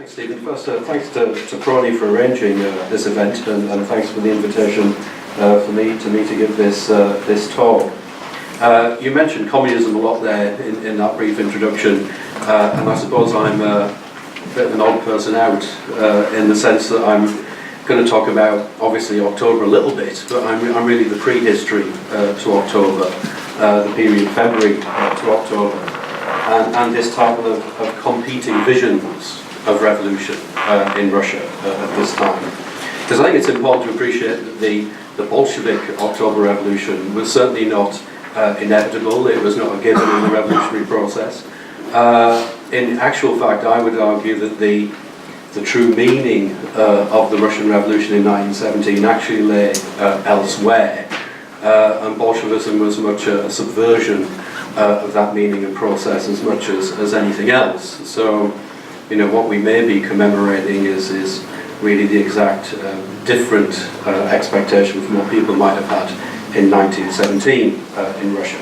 Thanks, Stephen. First, thanks to PRONI for arranging this event, and thanks for the invitation for me to give this talk. You mentioned communism a lot there in that brief introduction, and I suppose I'm a bit of an odd person out in the sense that I'm going to talk about, obviously, October a little bit, but I'm really the prehistory to October, the period February to October, and this type of competing visions of revolution in Russia at this time. Because I think it's important to appreciate that the Bolshevik October Revolution was certainly not inevitable. It was not a given in the revolutionary process. In actual fact, I would argue that the true meaning of the Russian Revolution in 1917 actually lay elsewhere, and Bolshevism was much a subversion of that meaning and process as much as anything else. So, you know, what we may be commemorating is really the exact different expectation from what people might have had in 1917 in Russia.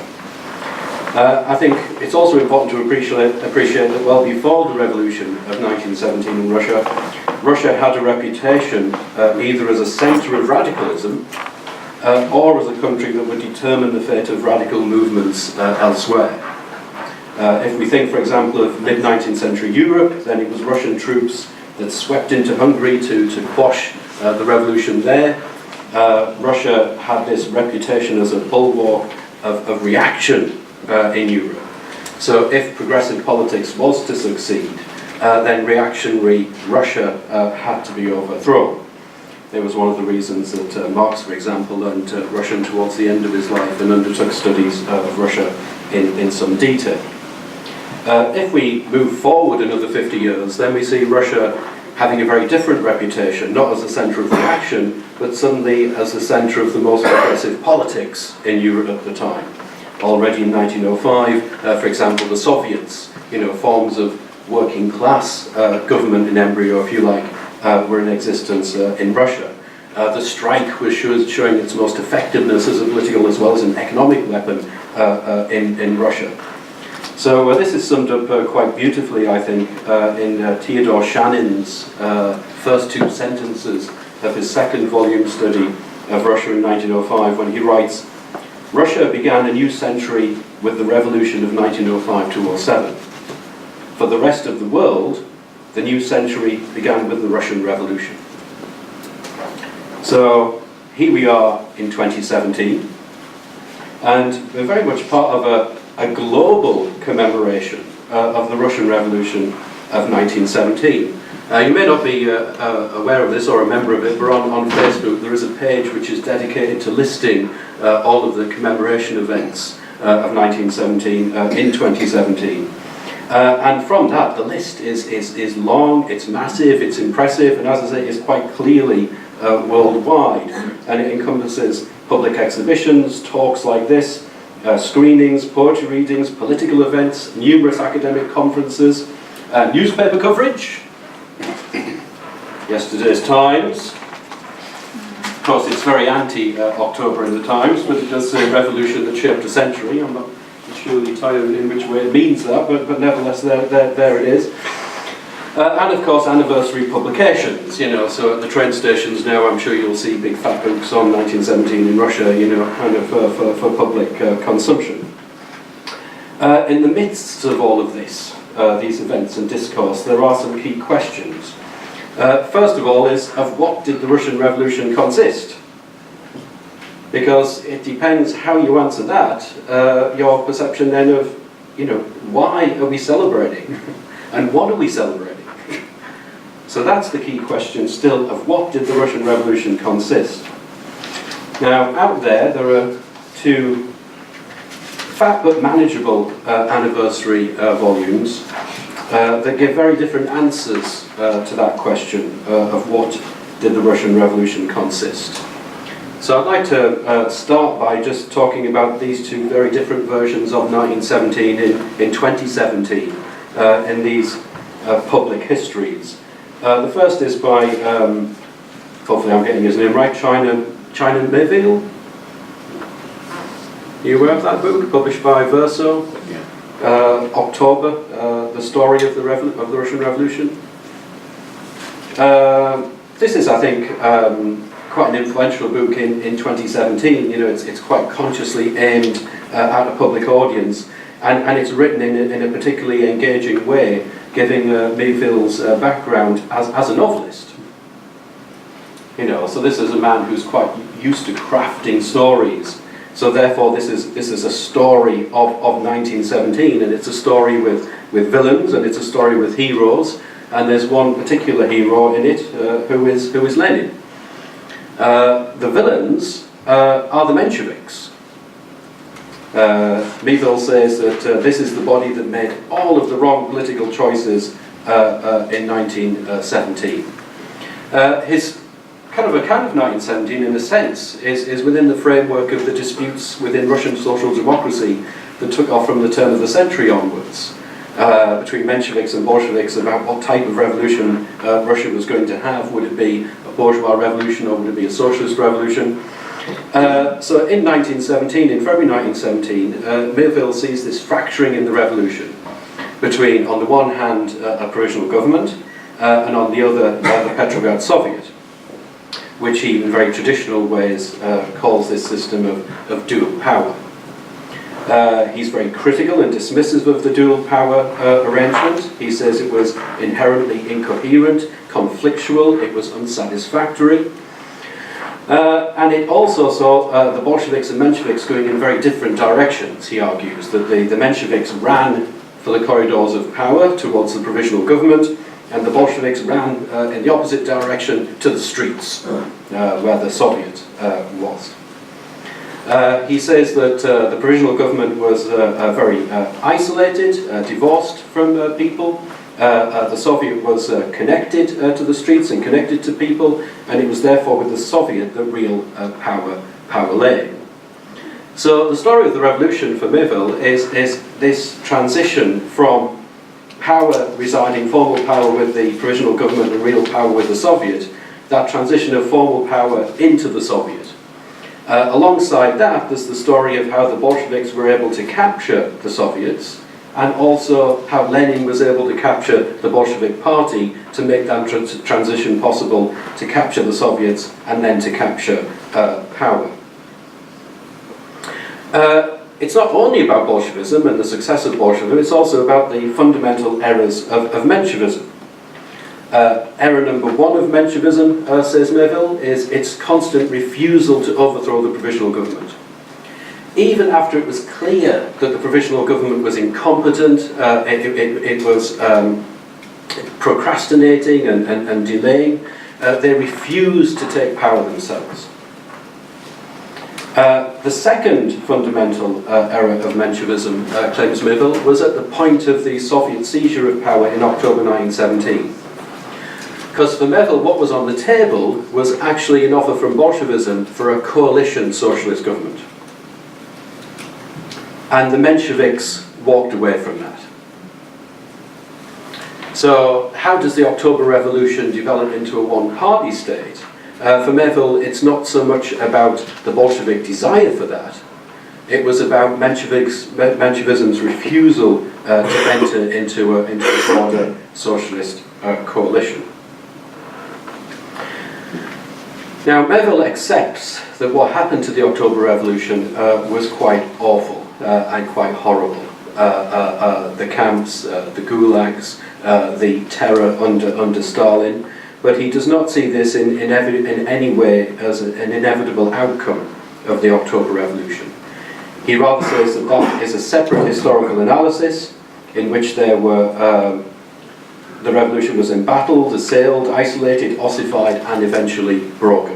I think it's also important to appreciate that well before the revolution of 1917 in Russia, Russia had a reputation either as a centre of radicalism or as a country that would determine the fate of radical movements elsewhere. If we think, for example, of mid-19th century Europe, then it was Russian troops that swept into Hungary to quash the revolution there. Russia had this reputation as a bulwark of reaction in Europe. So if progressive politics was to succeed, then reactionary Russia had to be overthrown. It was one of the reasons that Marx, for example, learned Russian towards the end of his life and undertook studies of Russia in some detail. If we move forward another 50 years, then we see Russia having a very different reputation, not as a centre of reaction, but suddenly as the centre of the most progressive politics in Europe at the time. Already in 1905, for example, the Soviets, you know, forms of working class government in embryo, if you like, were in existence in Russia. The strike was showing its most effectiveness as a political as well as an economic weapon in Russia. So this is summed up quite beautifully, I think, in Theodore Shanin's first two sentences of his second volume study of Russia in 1905, when he writes, "Russia began a new century with the revolution of 1905-07. For the rest of the world, the new century began with the Russian Revolution." So here we are in 2017, and we're very much part of a global commemoration of the Russian Revolution of 1917. You may not be aware of this or a member of it, but on Facebook there is a page which is dedicated to listing all of the commemoration events of 1917 in 2017. And from that, the list is long, it's massive, it's impressive, and as I say, it's quite clearly worldwide. And it encompasses public exhibitions, talks like this, screenings, poetry readings, political events, numerous academic conferences, newspaper coverage, yesterday's Times. Of course, it's very anti-October in the Times, but it does say revolution that shaped a century. I'm not surely tired in which way it means that, but nevertheless, there it is. And of course, anniversary publications, you know, so at the train stations now, I'm sure you'll see big fat books on 1917 in Russia, you know, kind of for public consumption. In the midst of all of this, these events and discourse, there are some key questions. First of all is, of what did the Russian Revolution consist? Because it depends how you answer that, your perception then of, you know, why are we celebrating? And what are we celebrating? So that's the key question still, of what did the Russian Revolution consist? Now, out there are two fat but manageable anniversary volumes that give very different answers to that question of what did the Russian Revolution consist. So I'd like to start by just talking about these two very different versions of 1917 in 2017 in these public histories. The first is by, hopefully I'm getting his name right, China Mayville. Are you aware of that book, published by Verso? Yeah. October, the story of the Russian Revolution. This is, I think, quite an influential book in 2017. You know, it's quite consciously aimed at a public audience, and it's written in a particularly engaging way, giving Mayfield's background as a novelist. You know, so this is a man who's quite used to crafting stories. So therefore, this is a story of 1917, and it's a story with villains, and it's a story with heroes. And there's one particular hero in it who is Lenin. The villains are the Mensheviks. Mayfield says that this is the body that made all of the wrong political choices in 1917. His kind of account of 1917, in a sense, is within the framework of the disputes within Russian social democracy that took off from the turn of the century onwards, between Mensheviks and Bolsheviks about what type of revolution Russia was going to have. Would it be a bourgeois revolution or would it be a socialist revolution? So in 1917, in February 1917, Mayfield sees this fracturing in the revolution between, on the one hand, a provisional government, and on the other, the Petrograd Soviet, which he, in very traditional ways, calls this system of dual power. He's very critical and dismissive of the dual power arrangement. He says it was inherently incoherent, conflictual, it was unsatisfactory. And it also saw the Bolsheviks and Mensheviks going in very different directions. He argues that the Mensheviks ran for the corridors of power towards the provisional government, and the Bolsheviks ran in the opposite direction to the streets, where the Soviet was. He says that the provisional government was very isolated, divorced from people. The Soviet was connected to the streets and connected to people, and it was therefore with the Soviet that real power lay. So the story of the revolution for Mayfield is this transition from power residing, formal power with the provisional government and real power with the Soviet, that transition of formal power into the Soviet. Alongside that, there's the story of how the Bolsheviks were able to capture the Soviets, and also how Lenin was able to capture the Bolshevik Party to make that transition possible, to capture the Soviets and then to capture power. It's not only about Bolshevism and the success of Bolshevism, it's also about the fundamental errors of Menshevism. Error number one of Menshevism, says Mayfield, is its constant refusal to overthrow the provisional government. Even after it was clear that the provisional government was incompetent, it was procrastinating and delaying, they refused to take power themselves. The second fundamental error of Menshevism, claims Mayfield, was at the point of the Soviet seizure of power in October 1917. Because for Mayfield, what was on the table was actually an offer from Bolshevism for a coalition socialist government. And the Mensheviks walked away from that. So how does the October Revolution develop into a one-party state? For Mayfield, it's not so much about the Bolshevik desire for that. It was about Menshevism's refusal to enter into a broader socialist coalition. Now, Mayfield accepts that what happened to the October Revolution was quite awful and quite horrible. The camps, the gulags, the terror under Stalin, but he does not see this in any way as an inevitable outcome of the October Revolution. He rather says that that is a separate historical analysis in which there were the revolution was embattled, assailed, isolated, ossified, and eventually broken.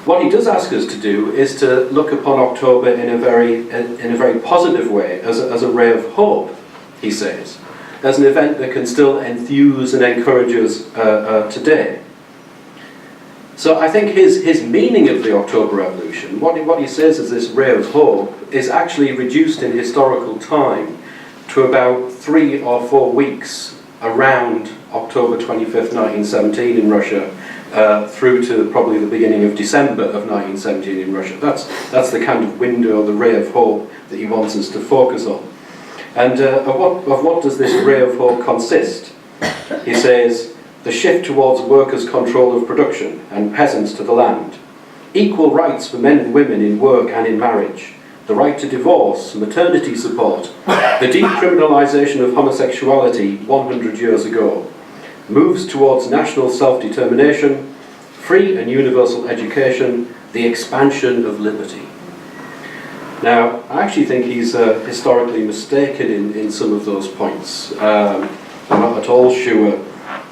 What he does ask us to do is to look upon October in a very positive way, as a ray of hope, he says, as an event that can still enthuse and encourage us today. So I think his meaning of the October Revolution, what he says as this ray of hope, is actually reduced in historical time to about 3 or 4 weeks around October 25th, 1917 in Russia, through to probably the beginning of December of 1917 in Russia. That's the kind of window, the ray of hope that he wants us to focus on. And of what does this ray of hope consist? He says, the shift towards workers' control of production and peasants to the land, equal rights for men and women in work and in marriage, the right to divorce, maternity support, the decriminalisation of homosexuality 100 years ago, moves towards national self-determination, free and universal education, the expansion of liberty. Now, I actually think he's historically mistaken in some of those points. I'm not at all sure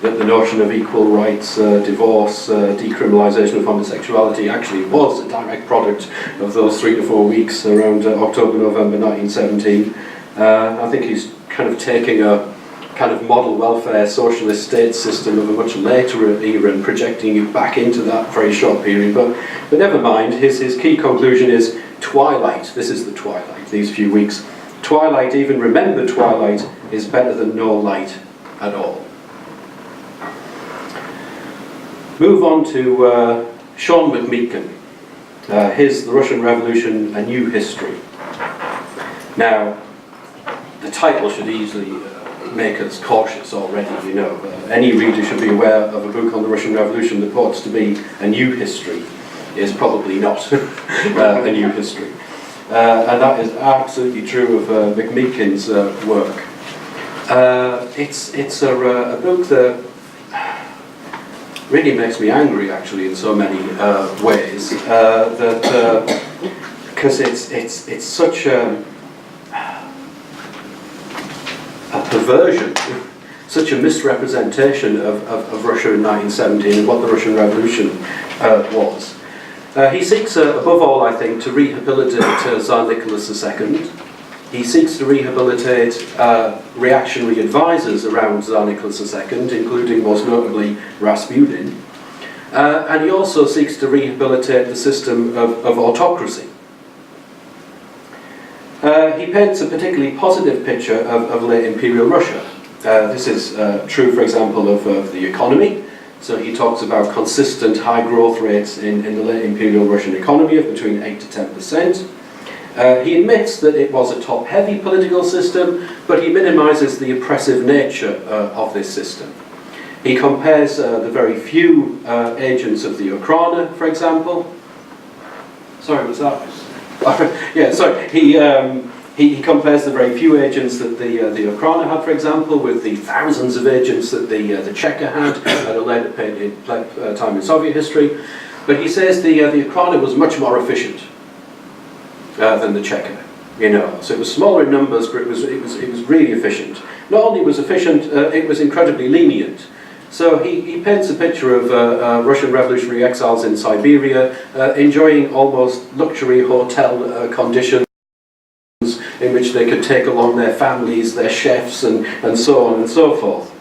that the notion of equal rights, divorce, decriminalisation of homosexuality actually was a direct product of those 3 to 4 weeks around October, November 1917. I think he's kind of taking a kind of model welfare socialist state system of a much later era and projecting it back into that very short period. But never mind, his key conclusion is twilight. This is the twilight, these few weeks. Twilight, even remember twilight, is better than no light at all. Move on to Sean McMeekin. His The Russian Revolution, A New History. Now, the title should easily make us cautious already, you know. Any reader should be aware of a book on the Russian Revolution that purports to be a new history is probably not a new history. And that is absolutely true of McMeekin's work. It's a book that really makes me angry, actually, in so many ways. Because it's such a perversion, such a misrepresentation of Russia in 1917 and what the Russian Revolution was. He seeks, above all, I think, to rehabilitate Tsar Nicholas II. He seeks to rehabilitate reactionary advisors around Tsar Nicholas II, including, most notably, Rasputin. And he also seeks to rehabilitate the system of autocracy. He paints a particularly positive picture of late imperial Russia. This is true, for example, of the economy. So he talks about consistent high growth rates in the late imperial Russian economy of between 8 to 10%. He admits that it was a top-heavy political system, but he minimises the oppressive nature of this system. He compares the very few agents of the Ukraina, for example. Sorry, was that? Yeah, sorry. He compares the very few agents that the Ukraina had, for example, with the thousands of agents that the Cheka had at a later time in Soviet history. But he says the Ukraina was much more efficient than the Cheka. You know, so it was smaller in numbers, but it was really efficient. Not only was efficient, it was incredibly lenient. So he paints a picture of Russian revolutionary exiles in Siberia enjoying almost luxury hotel conditions in which they could take along their families, their chefs, and so on and so forth.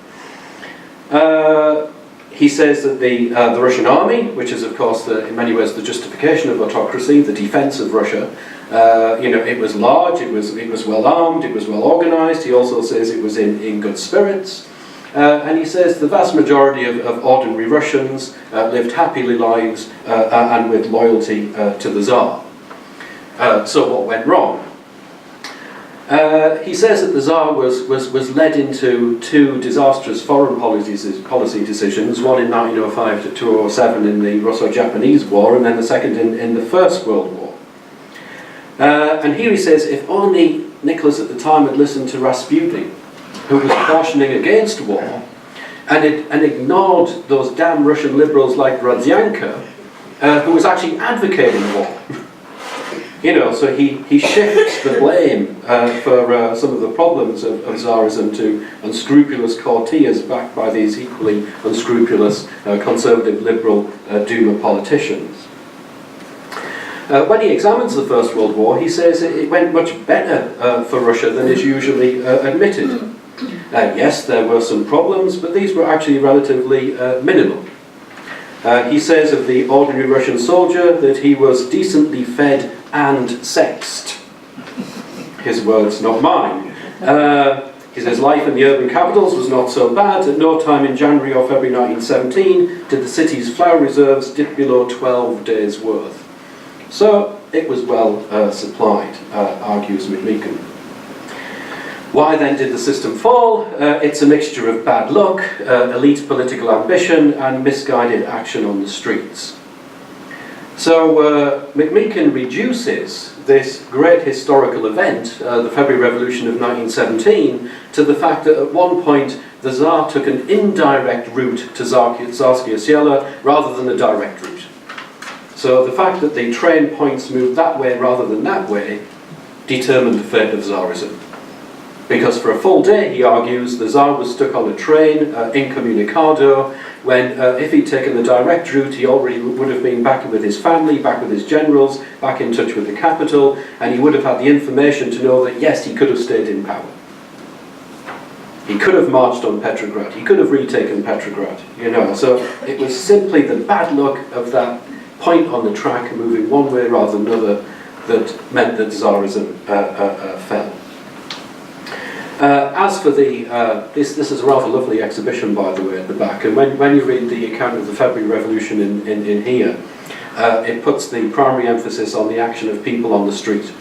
He says that the Russian army, which is of course in many ways the justification of autocracy, the defense of Russia, you know, it was large, it was well armed, it was well organized. He also says it was in good spirits. And he says the vast majority of ordinary Russians lived happy lives and with loyalty to the Tsar. So what went wrong? He says that the Tsar was led into two disastrous foreign policy decisions, one in 1905 to 2007 in the Russo-Japanese War, and then the second in the First World War. And here he says, if only Nicholas at the time had listened to Rasputin, who was cautioning against war, and ignored those damn Russian liberals like Rodzianko, who was actually advocating war. You know, so he shifts the blame for some of the problems of Tsarism to unscrupulous courtiers backed by these equally unscrupulous conservative liberal Duma politicians. When he examines the First World War, he says it went much better for Russia than is usually admitted. Yes, there were some problems, but these were actually relatively minimal. He says of the ordinary Russian soldier that he was decently fed and sexed. His words, not mine. He says life in the urban capitals was not so bad. At no time in January or February 1917 did the city's flour reserves dip below 12 days' worth. So it was well supplied, argues McMeekin. Why then did the system fall? It's a mixture of bad luck, elite political ambition, and misguided action on the streets. So McCarran reduces this great historical event, the February Revolution of 1917, to the fact that at one point the Tsar took an indirect route to Tsarskaya Sela rather than a direct route. So the fact that the train points moved that way rather than that way determined the fate of Tsarism. Because for a full day, he argues, the Tsar was stuck on a train, incommunicado, when if he'd taken the direct route, he already would have been back with his family, back with his generals, back in touch with the capital, and he would have had the information to know that, yes, he could have stayed in power. He could have marched on Petrograd, he could have retaken Petrograd, you know. So it was simply the bad luck of that point on the track moving one way rather than another that meant that Tsarism fell. As for the, this is a rather lovely exhibition, by the way, at the back, and when you read the account of the February Revolution in here, it puts the primary emphasis on the action of people on the street.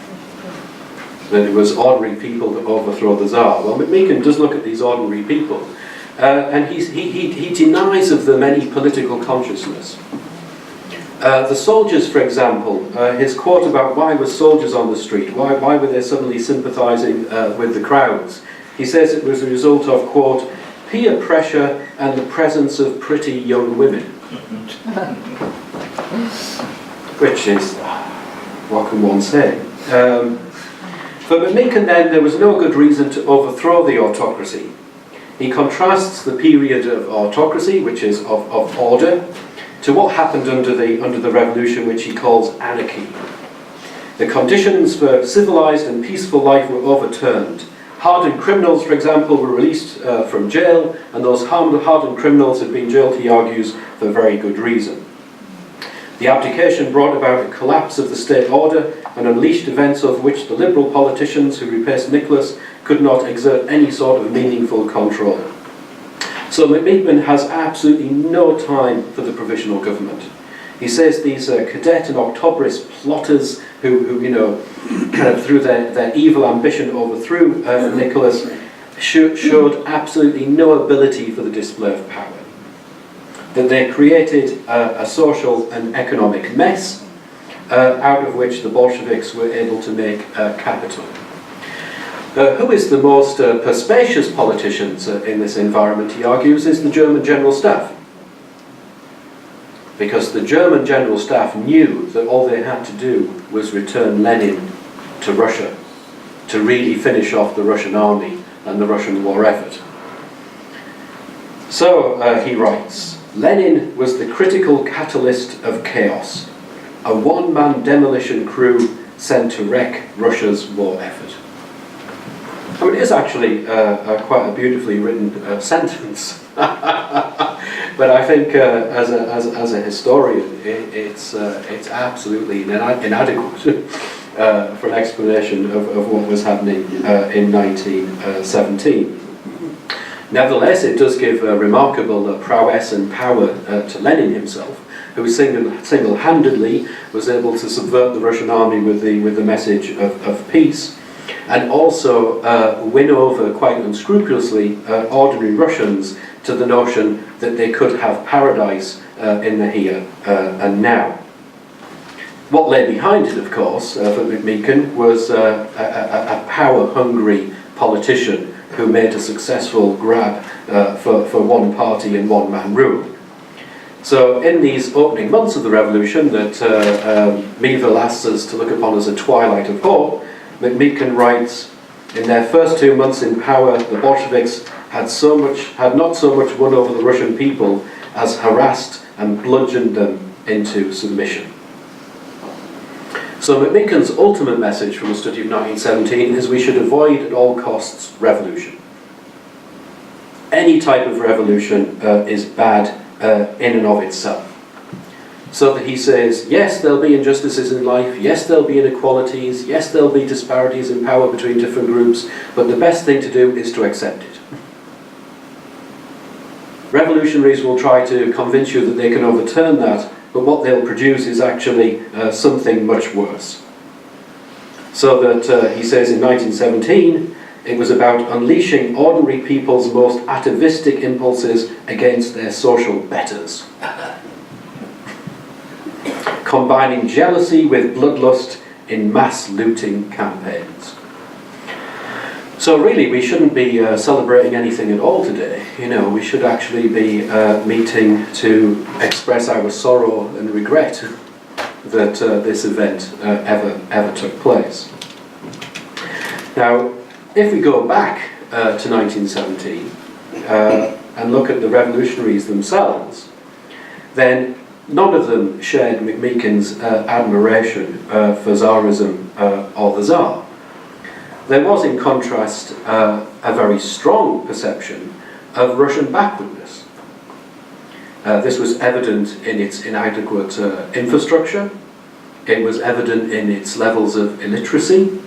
That it was ordinary people that overthrow the Tsar. Well, McCarran does look at these ordinary people, and he denies of them any political consciousness. The soldiers, for example, his quote about why were soldiers on the street, why were they suddenly sympathising with the crowds? He says it was a result of, quote, peer pressure and the presence of pretty young women. Which is, what can one say? For McCarran then, there was no good reason to overthrow the autocracy. He contrasts the period of autocracy, which is of order, to what happened under the revolution, which he calls anarchy. The conditions for civilized and peaceful life were overturned. Hardened criminals, for example, were released from jail, and those hardened criminals had been jailed, he argues, for very good reason. The abdication brought about a collapse of the state order and unleashed events over which the liberal politicians who replaced Nicholas could not exert any sort of meaningful control. So McCarran has absolutely no time for the Provisional Government. He says these cadet and Octobrist plotters who you know, kind of through their evil ambition overthrew Nicholas showed absolutely no ability for the display of power. That they created a social and economic mess out of which the Bolsheviks were able to make capital. Who is the most perspicacious politicians in this environment, he argues, is the German General Staff. Because the German General Staff knew that all they had to do was return Lenin to Russia to really finish off the Russian army and the Russian war effort. So he writes, Lenin was the critical catalyst of chaos, a one-man demolition crew sent to wreck Russia's war effort. I mean, it is actually quite a beautifully written sentence, but I think as a historian, it's absolutely inadequate for an explanation of what was happening in 1917. Nevertheless, it does give remarkable prowess and power to Lenin himself, who single-handedly was able to subvert the Russian army with the message of peace, and also win over quite unscrupulously ordinary Russians to the notion that they could have paradise in the here and now. What lay behind it, of course, for McCarran was a power-hungry politician who made a successful grab for one party and one-man rule. So in these opening months of the revolution that Melville asks us to look upon as a twilight of hope, McCarran writes, in their first 2 months in power, the Bolsheviks had not so much won over the Russian people as harassed and bludgeoned them into submission. So McCarran's ultimate message from the study of 1917 is we should avoid at all costs revolution. Any type of revolution is bad in and of itself. So that he says, yes, there'll be injustices in life, yes, there'll be inequalities, yes, there'll be disparities in power between different groups, but the best thing to do is to accept it. Revolutionaries will try to convince you that they can overturn that, but what they'll produce is actually something much worse. So that he says in 1917, It was about unleashing ordinary people's most atavistic impulses against their social betters. Combining jealousy with bloodlust in mass looting campaigns. So really, we shouldn't be celebrating anything at all today. You know, we should actually be meeting to express our sorrow and regret that this event ever took place. Now, if we go back to 1917 and look at the revolutionaries themselves, then none of them shared McMeekin's admiration for Tsarism or the Tsar. There was, in contrast, a very strong perception of Russian backwardness. This was evident in its inadequate infrastructure, it was evident in its levels of illiteracy,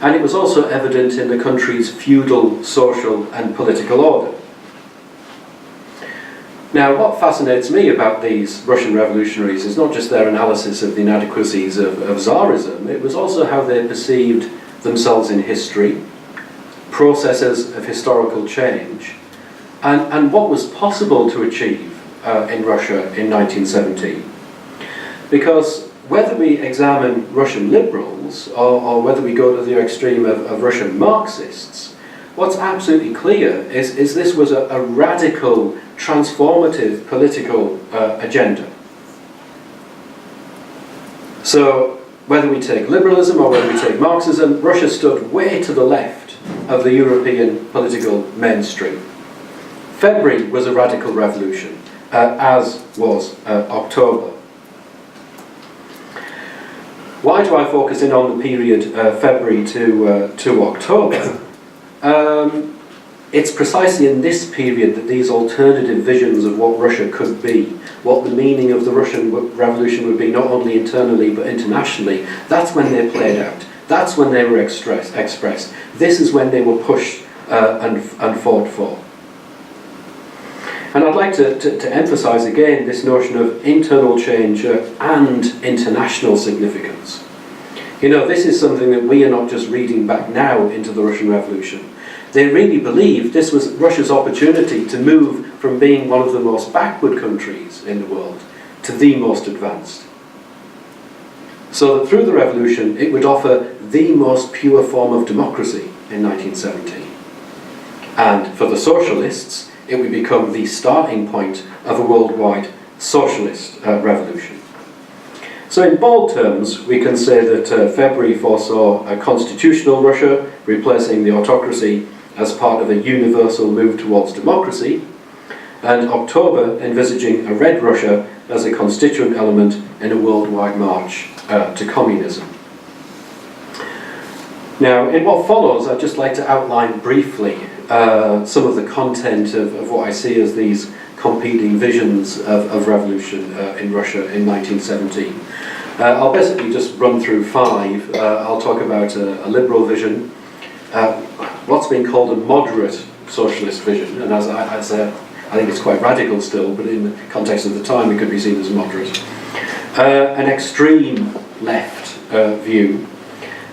and it was also evident in the country's feudal, social and political order. Now, what fascinates me about these Russian revolutionaries is not just their analysis of the inadequacies of Tsarism, it was also how they perceived themselves in history, processes of historical change, and what was possible to achieve in Russia in 1917. Because whether we examine Russian liberals or whether we go to the extreme of Russian Marxists, what's absolutely clear is this was a radical, transformative political agenda. So whether we take liberalism or whether we take Marxism, Russia stood way to the left of the European political mainstream. February was a radical revolution, as was October. Why do I focus in on the period February to October? It's precisely in this period that these alternative visions of what Russia could be, what the meaning of the Russian Revolution would be, not only internally but internationally, that's when they played out. That's when they were expressed. This is when they were pushed and fought for. And I'd like to emphasise again this notion of internal change and international significance. You know, this is something that we are not just reading back now into the Russian Revolution. They really believed this was Russia's opportunity to move from being one of the most backward countries in the world to the most advanced. So that through the revolution, it would offer the most pure form of democracy in 1917. And for the socialists, it would become the starting point of a worldwide socialist revolution. So in bold terms, we can say that February foresaw a constitutional Russia replacing the autocracy as part of a universal move towards democracy, and October envisaging a red Russia as a constituent element in a worldwide march to communism. Now, in what follows, I'd just like to outline briefly some of the content of what I see as these competing visions of revolution in Russia in 1917. I'll basically just run through five. I'll talk about a liberal vision, what's been called a moderate socialist vision, and as I think it's quite radical still, but in the context of the time it could be seen as moderate. An extreme left view.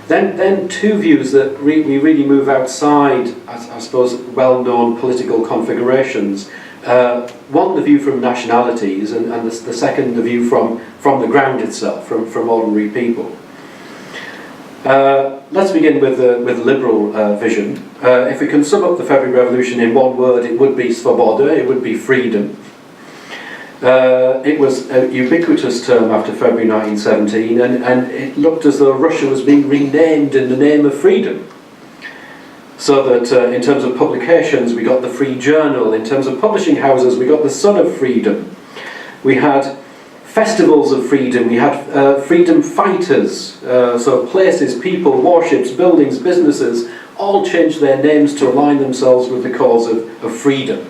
Then two views that we really move outside, I suppose, well-known political configurations. One, the view from nationalities, and the second, the view from the ground itself, from ordinary people. Let's begin with the liberal vision. If we can sum up the February Revolution in one word, it would be svoboda, it would be freedom. It was a ubiquitous term after February 1917, and it looked as though Russia was being renamed in the name of freedom. So that in terms of publications, we got the Free Journal. In terms of publishing houses, we got the Son of Freedom. We had festivals of freedom. We had freedom fighters. So places, people, warships, buildings, businesses, all changed their names to align themselves with the cause of freedom.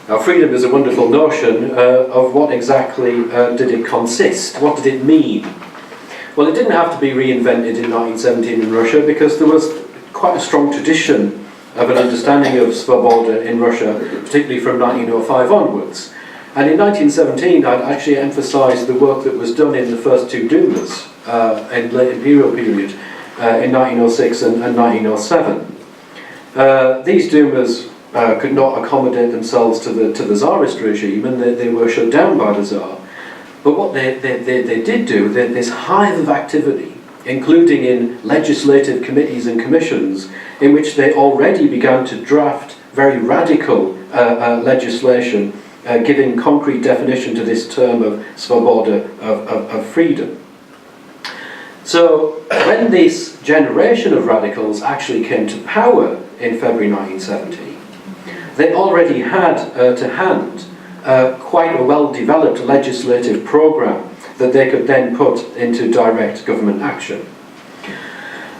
Now, freedom is a wonderful notion of what exactly did it consist? What did it mean? Well, it didn't have to be reinvented in 1917 in Russia, because there was quite a strong tradition of an understanding of svoboda in Russia, particularly from 1905 onwards. And in 1917, I'd actually emphasise the work that was done in the first two Dumas in the late imperial period in 1906 and 1907. These Dumas could not accommodate themselves to the Tsarist regime, and they were shut down by the Tsar. But what they did do, this hive of activity, including in legislative committees and commissions, in which they already began to draft very radical legislation, giving concrete definition to this term of svoboda, of freedom. So when this generation of radicals actually came to power in February 1970, they already had to hand quite a well-developed legislative programme that they could then put into direct government action.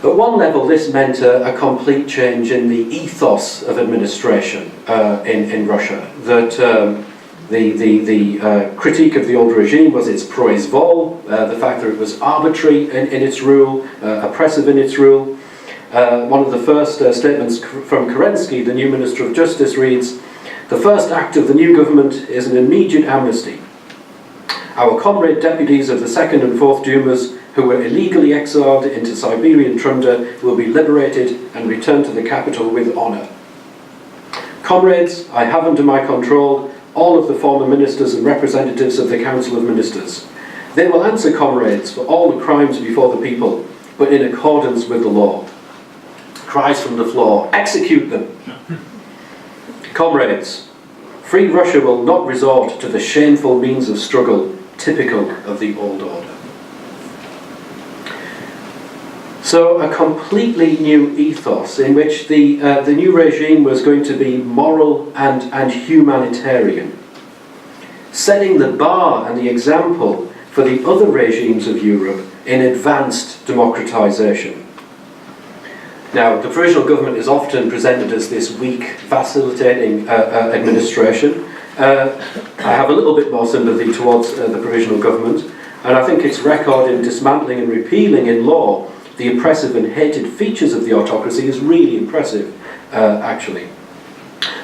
At one level, this meant a complete change in the ethos of administration in Russia. That the critique of the old regime was its proizvol, the fact that it was arbitrary in its rule, oppressive in its rule. One of the first statements from Kerensky, the new Minister of Justice, reads, "The first act of the new government is an immediate amnesty. Our comrade deputies of the 2nd and 4th Dumas, who were illegally exiled into Siberian tundra, will be liberated and returned to the capital with honour. Comrades, I have under my control all of the former ministers and representatives of the Council of Ministers. They will answer, comrades, for all the crimes before the people, but in accordance with the law." Cries from the floor, "Execute them!" Comrades, free Russia will not resort to the shameful means of struggle typical of the old order. So a completely new ethos in which the new regime was going to be moral and humanitarian, setting the bar and the example for the other regimes of Europe in advanced democratization. Now, the Provisional Government is often presented as this weak, vacillating administration. I have a little bit more sympathy towards the Provisional Government, and I think its record in dismantling and repealing in law the oppressive and hated features of the autocracy is really impressive, actually.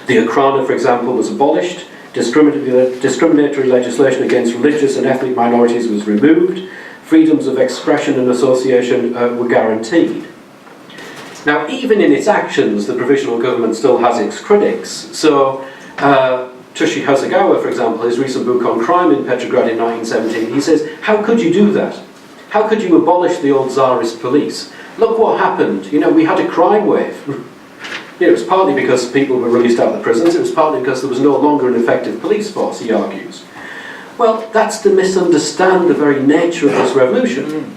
The Ukraina, for example, was abolished, discriminatory legislation against religious and ethnic minorities was removed, freedoms of expression and association were guaranteed. Now, even in its actions, the Provisional Government still has its critics. So, Toshi Hasegawa, for example, his recent book on crime in Petrograd in 1917, he says, how could you do that? How could you abolish the old Tsarist police? Look what happened. You know, we had a crime wave. It was partly because people were released out of the prisons, it was partly because there was no longer an effective police force, he argues. Well, that's to misunderstand the very nature of this revolution.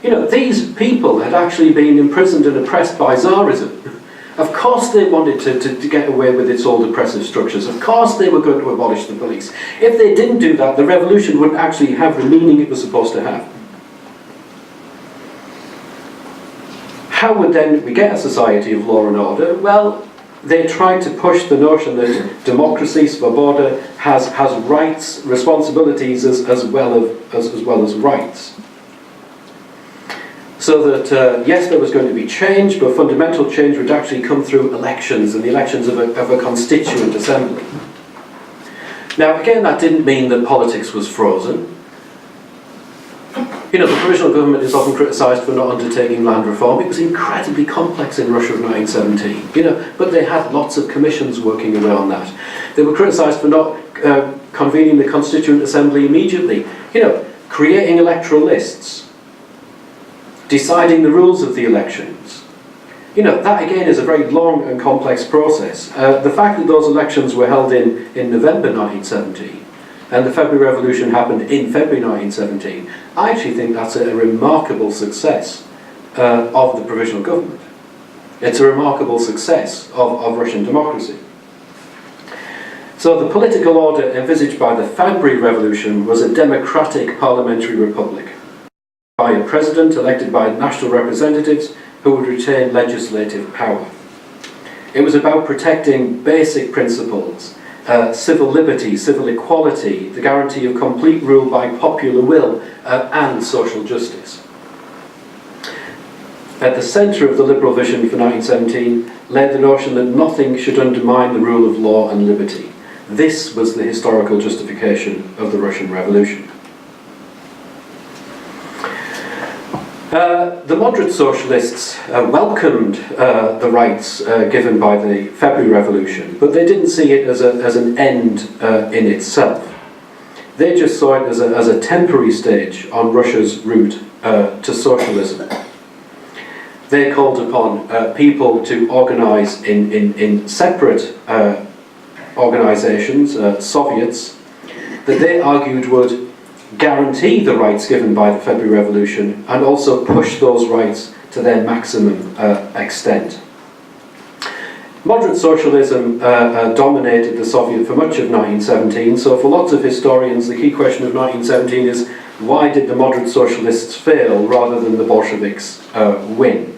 You know, these people had actually been imprisoned and oppressed by Tsarism. Of course they wanted to get away with its old oppressive structures. Of course they were going to abolish the police. If they didn't do that, the revolution wouldn't actually have the meaning it was supposed to have. How would then we get a society of law and order? Well, they tried to push the notion that democracy, svoboda, has rights, responsibilities as well as rights. So that, yes, there was going to be change, but fundamental change would actually come through elections, and the elections of a constituent assembly. Now, again, that didn't mean that politics was frozen. You know, the Provisional Government is often criticised for not undertaking land reform. It was incredibly complex in Russia of 1917, you know, but they had lots of commissions working around that. They were criticised for not convening the Constituent Assembly immediately, you know, creating electoral lists, deciding the rules of the elections. You know, that again is a very long and complex process. The fact that those elections were held in November 1917, and the February Revolution happened in February 1917, I actually think that's a remarkable success of the Provisional Government. It's a remarkable success of Russian democracy. So the political order envisaged by the February Revolution was a democratic parliamentary republic, by a president elected by national representatives who would retain legislative power. It was about protecting basic principles, civil liberty, civil equality, the guarantee of complete rule by popular will, and social justice. At the centre of the liberal vision for 1917 lay the notion that nothing should undermine the rule of law and liberty. This was the historical justification of the Russian Revolution. The moderate socialists welcomed the rights given by the February Revolution, but they didn't see it as an end in itself. They just saw it as a temporary stage on Russia's route to socialism. They called upon people to organise in separate organisations, Soviets, that they argued would guarantee the rights given by the February Revolution and also push those rights to their maximum extent. Moderate socialism dominated the Soviet for much of 1917, so for lots of historians the key question of 1917 is why did the moderate socialists fail rather than the Bolsheviks win?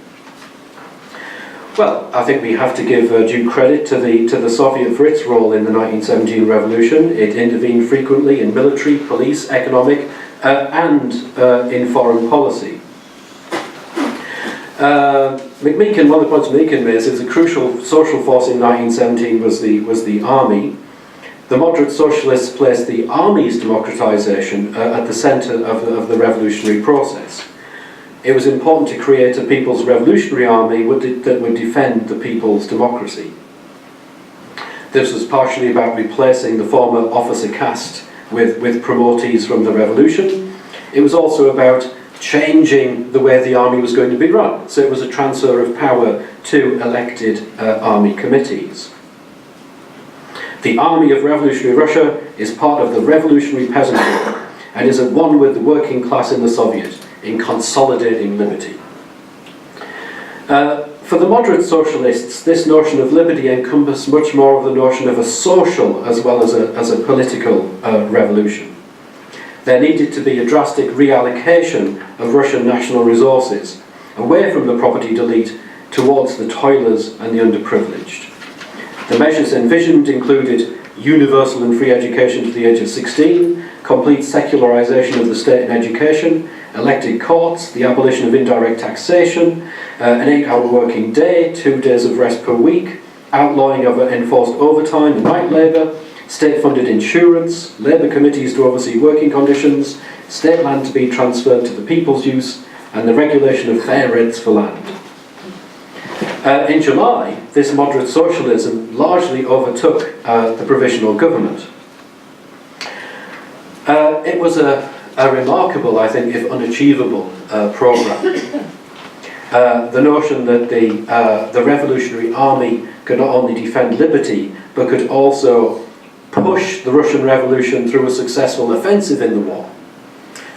Well, I think we have to give due credit to the Soviet for its role in the 1917 revolution. It intervened frequently in military, police, economic and in foreign policy. McMeekin, one of the points McMeekin makes is a crucial social force in 1917 was the army. The moderate socialists placed the army's democratisation at the centre of the revolutionary process. It was important to create a people's revolutionary army that would defend the people's democracy. This was partially about replacing the former officer caste with promotees from the revolution. It was also about changing the way the army was going to be run. So it was a transfer of power to elected army committees. The army of revolutionary Russia is part of the revolutionary peasantry and is at one with the working class in the Soviet in consolidating liberty. For the moderate socialists, this notion of liberty encompassed much more of the notion of a social as well as a political revolution. There needed to be a drastic reallocation of Russian national resources away from the propertied elite towards the toilers and the underprivileged. The measures envisioned included universal and free education to the age of 16, complete secularization of the state and education, elected courts, the abolition of indirect taxation, an 8-hour working day, 2 days of rest per week, outlawing of enforced overtime and night labour, state-funded insurance, labour committees to oversee working conditions, state land to be transferred to the people's use, and the regulation of fair rates for land. In July, this moderate socialism largely overtook the Provisional Government. It was a remarkable, I think, if unachievable programme. The notion that the revolutionary army could not only defend liberty, but could also push the Russian Revolution through a successful offensive in the war.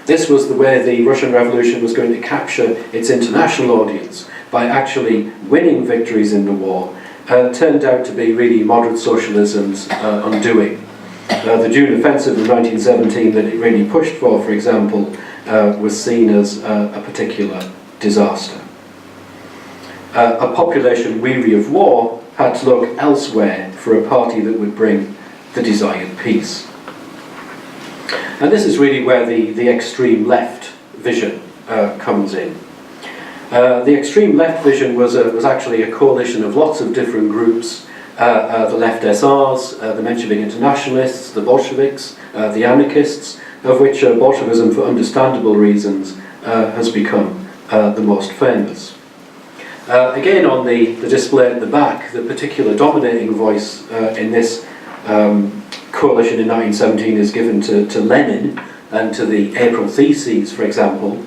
This was the way the Russian Revolution was going to capture its international audience, by actually winning victories in the war, turned out to be really moderate socialism's undoing. The June offensive of 1917 that it really pushed for example, was seen as a particular disaster. A population weary of war had to look elsewhere for a party that would bring the desired peace. And this is really where the extreme left vision comes in. The extreme left vision was actually a coalition of lots of different groups, the left SRs, the Menshevik internationalists, the Bolsheviks, the anarchists, of which Bolshevism, for understandable reasons, has become the most famous. Again, on the display at the back, the particular dominating voice in this coalition in 1917 is given to Lenin and to the April Theses, for example.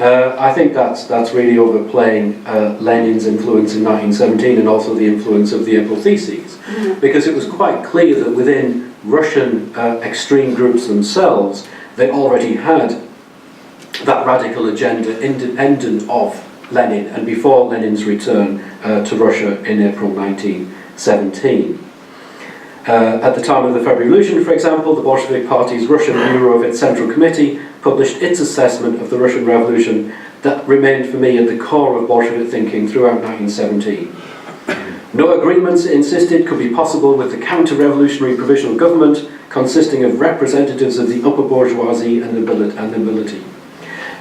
I think that's really overplaying Lenin's influence in 1917 and also the influence of the April Theses, because it was quite clear that within Russian extreme groups themselves, they already had that radical agenda independent of Lenin and before Lenin's return to Russia in April 1917. At the time of the February Revolution, for example, the Bolshevik Party's Russian Bureau of its Central Committee published its assessment of the Russian Revolution that remained for me at the core of Bolshevik thinking throughout 1917. No agreements, it insisted, could be possible with the counter-revolutionary Provisional Government consisting of representatives of the upper bourgeoisie and nobility.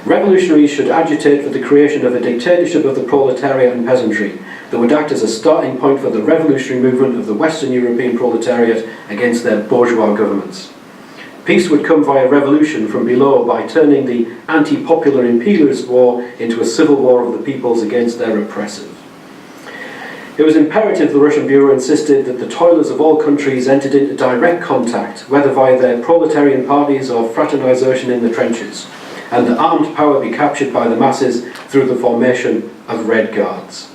Revolutionaries should agitate for the creation of a dictatorship of the proletariat and peasantry that would act as a starting point for the revolutionary movement of the Western European proletariat against their bourgeois governments. Peace would come via revolution from below by turning the anti-popular imperialist war into a civil war of the peoples against their oppressors. It was imperative the Russian Bureau insisted that the toilers of all countries entered into direct contact, whether via their proletarian parties or fraternization in the trenches, and that armed power be captured by the masses through the formation of Red Guards.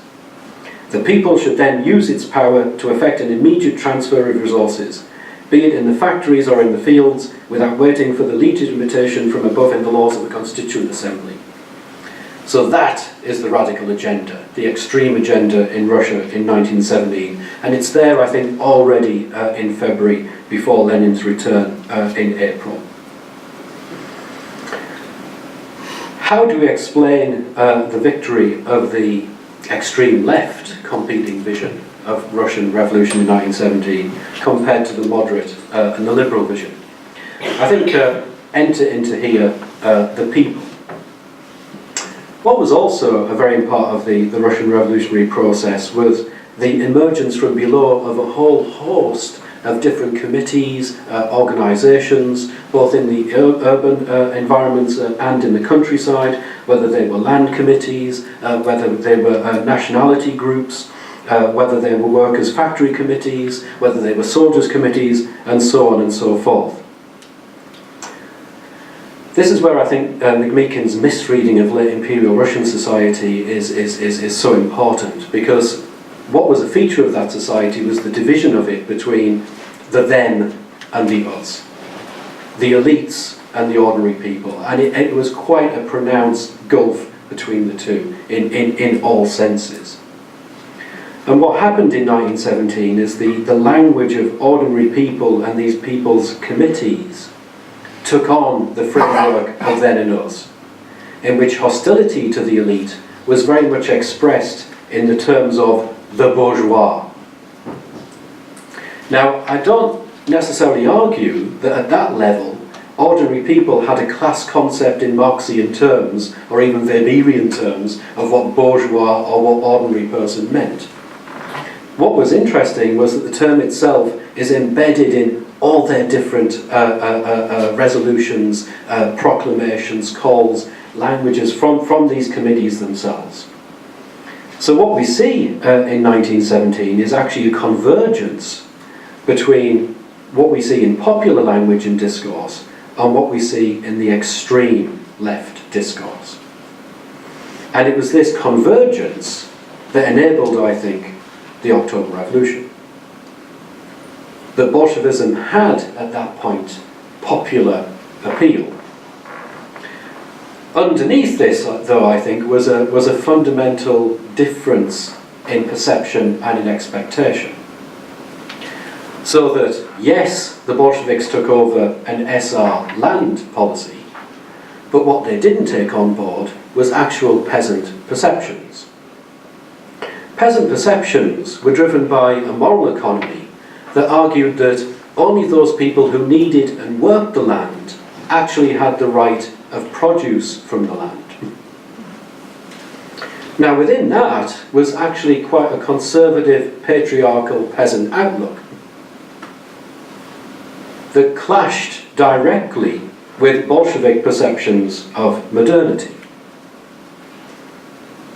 The people should then use its power to effect an immediate transfer of resources, be it in the factories or in the fields, without waiting for the legitimation from above in the laws of the Constituent Assembly. So that is the radical agenda, the extreme agenda in Russia in 1917, and it's there, I think, already in February, before Lenin's return in April. How do we explain the victory of the extreme left competing vision of Russian revolution in 1917 compared to the moderate and the liberal vision? I think enter into here the people. What was also a very important part of the Russian revolutionary process was the emergence from below of a whole host of different committees, organisations, both in the urban environments and in the countryside, whether they were land committees, whether they were nationality groups, whether they were workers' factory committees, whether they were soldiers' committees, and so on and so forth. This is where I think McMeekin's misreading of late imperial Russian society is so important, because what was a feature of that society was the division of it between the them and the us, the elites and the ordinary people, and it was quite a pronounced gulf between the two in all senses. And what happened in 1917 is the language of ordinary people and these people's committees took on the framework of then and us, in which hostility to the elite was very much expressed in the terms of the bourgeois. Now, I don't necessarily argue that at that level ordinary people had a class concept in Marxian terms, or even Weberian terms, of what bourgeois or what ordinary person meant. What was interesting was that the term itself is embedded in all their different resolutions, proclamations, calls, languages from these committees themselves. So what we see in 1917 is actually a convergence between what we see in popular language and discourse and what we see in the extreme left discourse. And it was this convergence that enabled, I think, the October Revolution. That Bolshevism had, at that point, popular appeal. Underneath this, though, I think, was a fundamental difference in perception and in expectation. So that, yes, the Bolsheviks took over an SR land policy, but what they didn't take on board was actual peasant perceptions. Peasant perceptions were driven by a moral economy that argued that only those people who needed and worked the land actually had the right of produce from the land. Now, within that was actually quite a conservative, patriarchal peasant outlook that clashed directly with Bolshevik perceptions of modernity.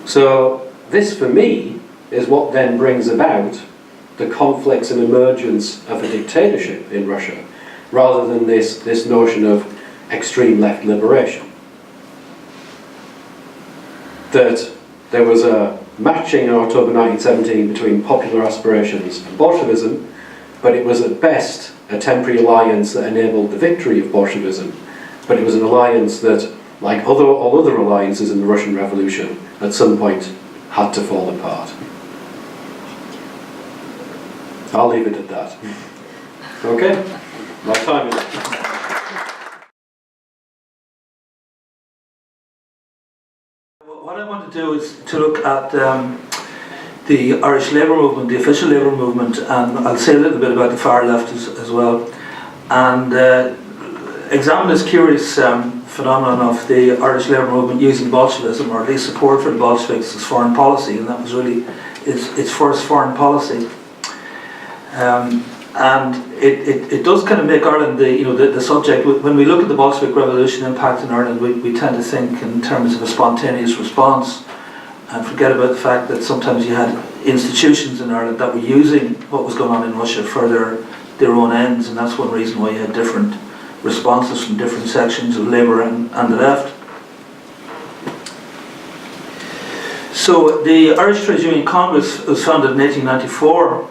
So this, for me, is what then brings about the conflicts and emergence of a dictatorship in Russia, rather than this notion of extreme left liberation. That there was a matching in October 1917 between popular aspirations and Bolshevism, but it was at best a temporary alliance that enabled the victory of Bolshevism, but it was an alliance that, like all other alliances in the Russian Revolution, at some point had to fall apart. I'll leave it at that. Okay? My time is up. What I want to do is to look at the Irish Labour Movement, the official Labour Movement, and I'll say a little bit about the far left as well, and examine this curious phenomenon of the Irish Labour Movement using Bolshevism, or at least support for the Bolsheviks, as foreign policy, and that was really its first foreign policy. And it does kind of make Ireland the subject. When we look at the Bolshevik Revolution impact in Ireland, we tend to think in terms of a spontaneous response and forget about the fact that sometimes you had institutions in Ireland that were using what was going on in Russia for their own ends, and that's one reason why you had different responses from different sections of Labour and the left. So the Irish Trade Union Congress was founded in 1894.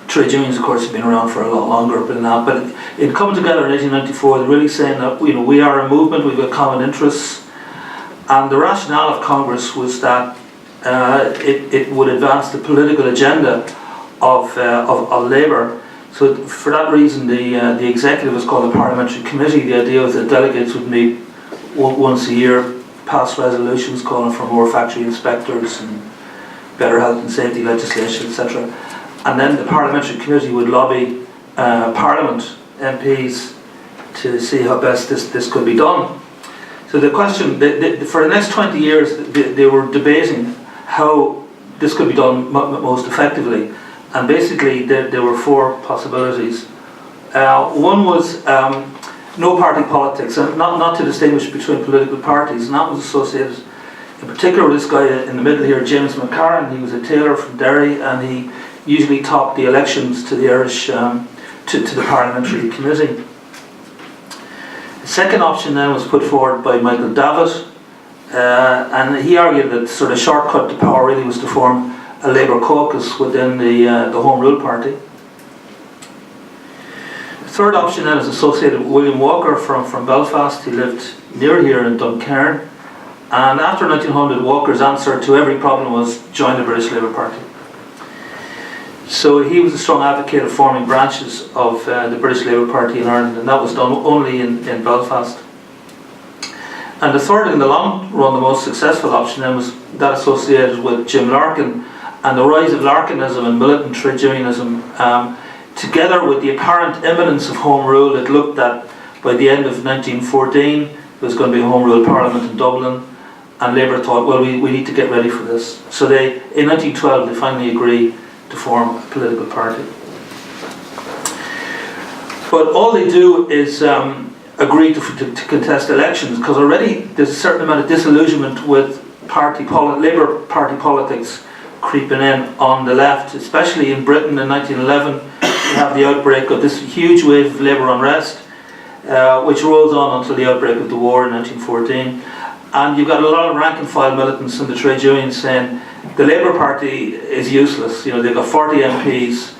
Trade unions, of course, have been around for a lot longer than that, but in coming together in 1894, they're really saying that we are a movement, we've got common interests, and the rationale of Congress was that it would advance the political agenda of Labour. So for that reason, the executive is called a parliamentary committee. The idea was that delegates would meet once a year, pass resolutions calling for more factory inspectors and better health and safety legislation, etc. And then the parliamentary committee would lobby Parliament, MPs, to see how best this could be done. So the question, for the next 20 years, they were debating how this could be done most effectively. And basically, there were four possibilities. One was no party politics, and not to distinguish between political parties, and that was associated, in particular, with this guy in the middle here, James McCarran. He was a tailor from Derry, and he usually topped the elections to the Irish, to the parliamentary committee. The second option then was put forward by Magna Davos, and he argued that the sort of shortcut to power really was to form a Labour caucus within the Home Rule Party. The third option then is associated with William Walker from Belfast. He lived near here in Duncairn, and after 1900, Walker's answer to every problem was join the British Labour Party. So he was a strong advocate of forming branches of the British Labour Party in Ireland, and that was done only in Belfast. And the third, in the long run, the most successful option then was that associated with Jim Larkin and the rise of Larkinism and militant trade unionism, together with the apparent imminence of Home Rule. It looked that by the end of 1914 there was going to be a Home Rule Parliament in Dublin, and Labour thought, well, we need to get ready for this. So in 1912 they finally agreed to form a political party. But all they do is agree to contest elections, because already there's a certain amount of disillusionment with Labour Party politics creeping in on the left, especially in Britain in 1911. You have the outbreak of this huge wave of labour unrest, which rolls on until the outbreak of the war in 1914. And you've got a lot of rank and file militants in the trade unions saying the Labour Party is useless. They've got 40 MPs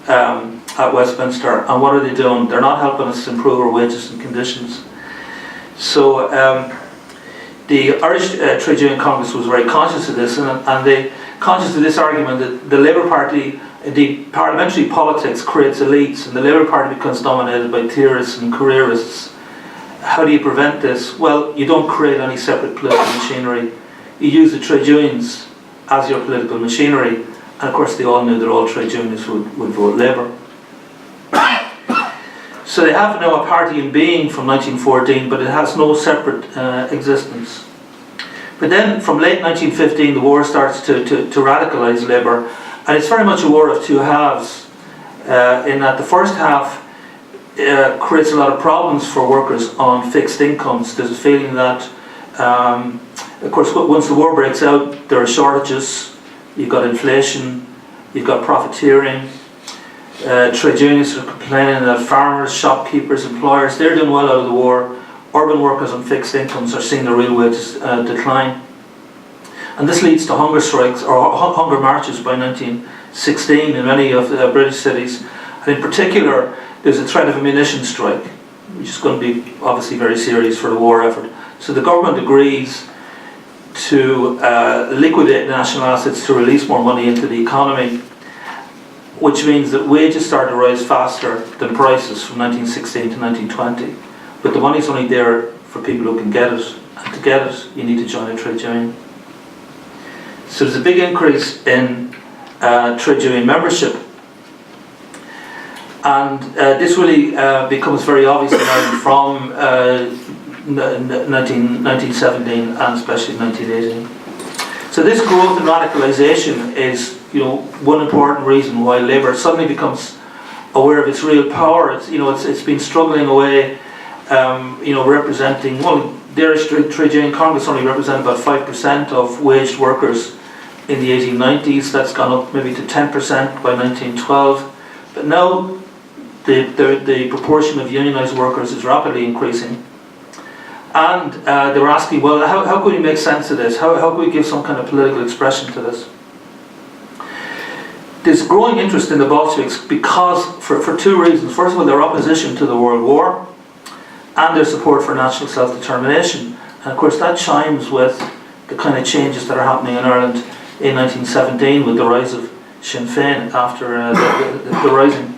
at Westminster, and what are they doing? They're not helping us improve our wages and conditions. So the Irish Trade Union Congress was very conscious of this, and they conscious of this argument that the Labour Party, indeed parliamentary politics, creates elites, and the Labour Party becomes dominated by theorists and careerists. How do you prevent this? Well, you don't create any separate political machinery. You use the trade unions as your political machinery, and of course they all knew that all trade unions would vote Labour. So they have now a party in being from 1914, but it has no separate existence. But then from late 1915 the war starts to radicalise Labour, and it's very much a war of two halves, in that the first half creates a lot of problems for workers on fixed incomes. There's a feeling that, of course, once the war breaks out, there are shortages, you've got inflation, you've got profiteering, trade unions are complaining that farmers, shopkeepers, employers, they're doing well out of the war. Urban workers on fixed incomes are seeing their real wages decline. And this leads to hunger strikes or hunger marches by 1916 in many of the British cities. And in particular, there's a threat of a munitions strike, which is going to be obviously very serious for the war effort. So the government agrees to liquidate national assets to release more money into the economy, which means that wages start to rise faster than prices from 1916 to 1920. But the money's only there for people who can get it, and to get it, you need to join a trade union. So there's a big increase in trade union membership. And this really becomes very obvious in Ireland from 1917 and especially 1918. So this growth and radicalisation is, one important reason why Labour suddenly becomes aware of its real power. It's been struggling away, representing, well, the Irish Trade Union Congress only represented about 5% of waged workers in the 1890s. That's gone up maybe to 10% by 1912. But now the proportion of unionised workers is rapidly increasing. And they were asking, well, how could we make sense of this? How could we give some kind of political expression to this? There's growing interest in the Bolsheviks because, for two reasons. First of all, their opposition to the World War and their support for national self-determination. And of course that chimes with the kind of changes that are happening in Ireland in 1917 with the rise of Sinn Féin after the Rising.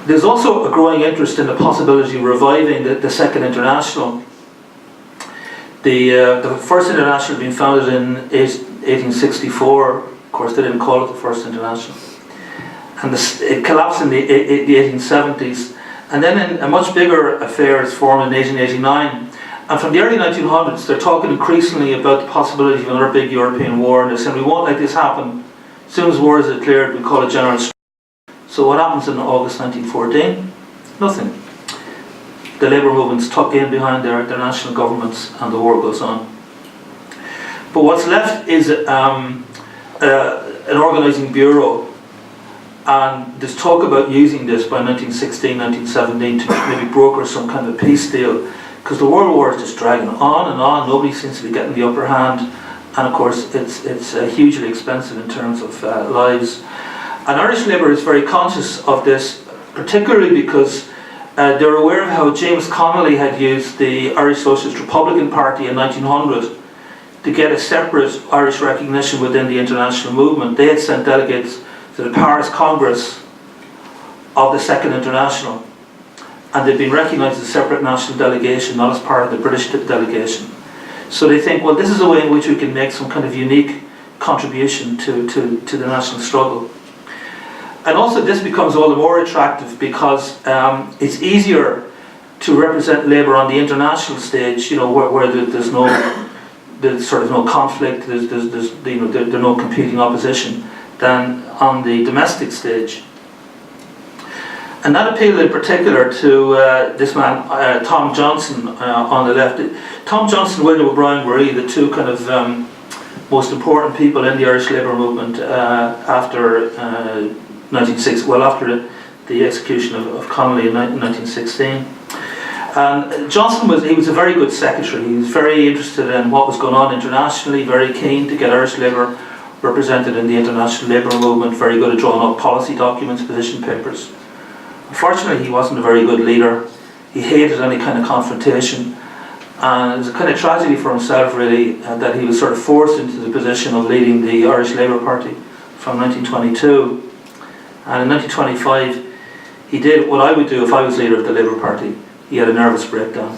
There's also a growing interest in the possibility of reviving the Second International. The First International had been founded in 1864. Of course, they didn't call it the First International. And it collapsed in the 1870s. And then a much bigger affair is formed in 1889. And from the early 1900s, they're talking increasingly about the possibility of another big European war. And they're saying, we won't let this happen. As soon as war is declared, we call it general strike. So what happens in August 1914? Nothing. The labour movements tuck in behind their national governments and the war goes on. But what's left is an organising bureau, and there's talk about using this by 1916, 1917 to maybe broker some kind of a peace deal, because the World War is just dragging on and on. Nobody seems to be getting the upper hand, and of course it's hugely expensive in terms of lives. And Irish Labour is very conscious of this, particularly because they're aware of how James Connolly had used the Irish Socialist Republican Party in 1900 to get a separate Irish recognition within the international movement. They had sent delegates to the Paris Congress of the Second International, and they'd been recognised as a separate national delegation, not as part of the British delegation. So they think, well, this is a way in which we can make some kind of unique contribution to the national struggle. And also this becomes all the more attractive because it's easier to represent Labour on the international stage, where there's sort of no conflict, there's no competing opposition, than on the domestic stage. And that appealed in particular to this man, Tom Johnson, on the left. Tom Johnson and William O'Brien were really the two kind of most important people in the Irish Labour movement after 1960, well, after the execution of Connolly in 1916. And Johnson was a very good secretary. He was very interested in what was going on internationally, very keen to get Irish Labour represented in the international labour movement, very good at drawing up policy documents, position papers. Unfortunately, he wasn't a very good leader. He hated any kind of confrontation, and it was a kind of tragedy for himself, really, that he was sort of forced into the position of leading the Irish Labour Party from 1922. And in 1925, he did what I would do if I was leader of the Labour Party. He had a nervous breakdown.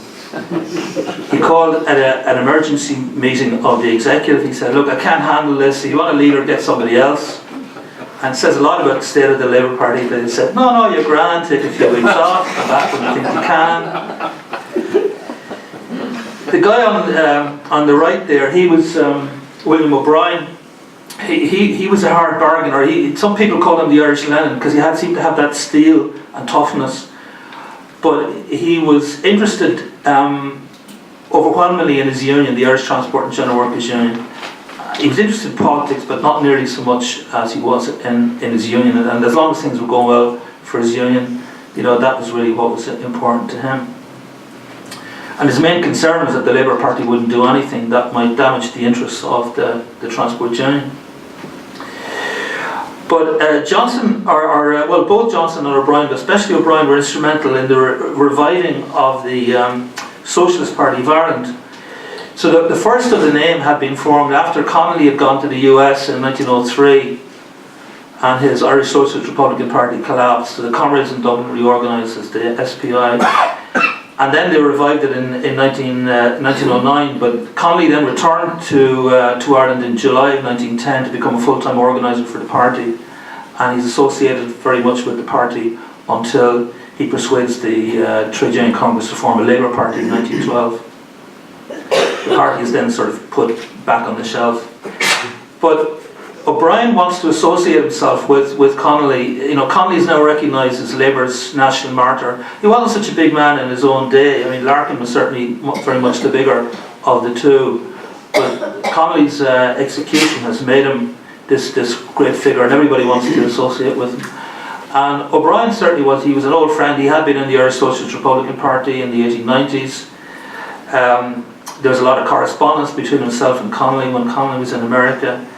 He called at an emergency meeting of the executive. He said, look, I can't handle this. If you want a leader, get somebody else. And it says a lot about the state of the Labour Party. That he said, no, you're grand, take a few weeks off, come back when you think you can. The guy on the right there, he was William O'Brien. He was a hard bargainer. Some people call him the Irish Lenin because he seemed to have that steel and toughness. But he was interested overwhelmingly in his union, the Irish Transport and General Workers Union. He was interested in politics, but not nearly so much as he was in his union. And as long as things were going well for his union, that was really what was important to him. And his main concern was that the Labour Party wouldn't do anything that might damage the interests of the transport union. But both Johnson and O'Brien, but especially O'Brien, were instrumental in the reviving of the Socialist Party of Ireland. So the first of the name had been formed after Connolly had gone to the US in 1903 and his Irish Socialist Republican Party collapsed. So the Comrades in Dublin reorganised as the SPI. And then they revived it in 1909, but Connolly then returned to Ireland in July of 1910 to become a full-time organiser for the party, and he's associated very much with the party until he persuades the Trade Union Congress to form a Labour Party in 1912. The party is then sort of put back on the shelf. But O'Brien wants to associate himself with Connolly. You know, Connolly is now recognised as Labour's national martyr. He wasn't such a big man in his own day. I mean, Larkin was certainly very much the bigger of the two. But Connolly's execution has made him this great figure, and everybody wants to associate with him. And O'Brien certainly was. He was an old friend. He had been in the Irish Socialist Republican Party in the 1890s. There was a lot of correspondence between himself and Connolly when Connolly was in America.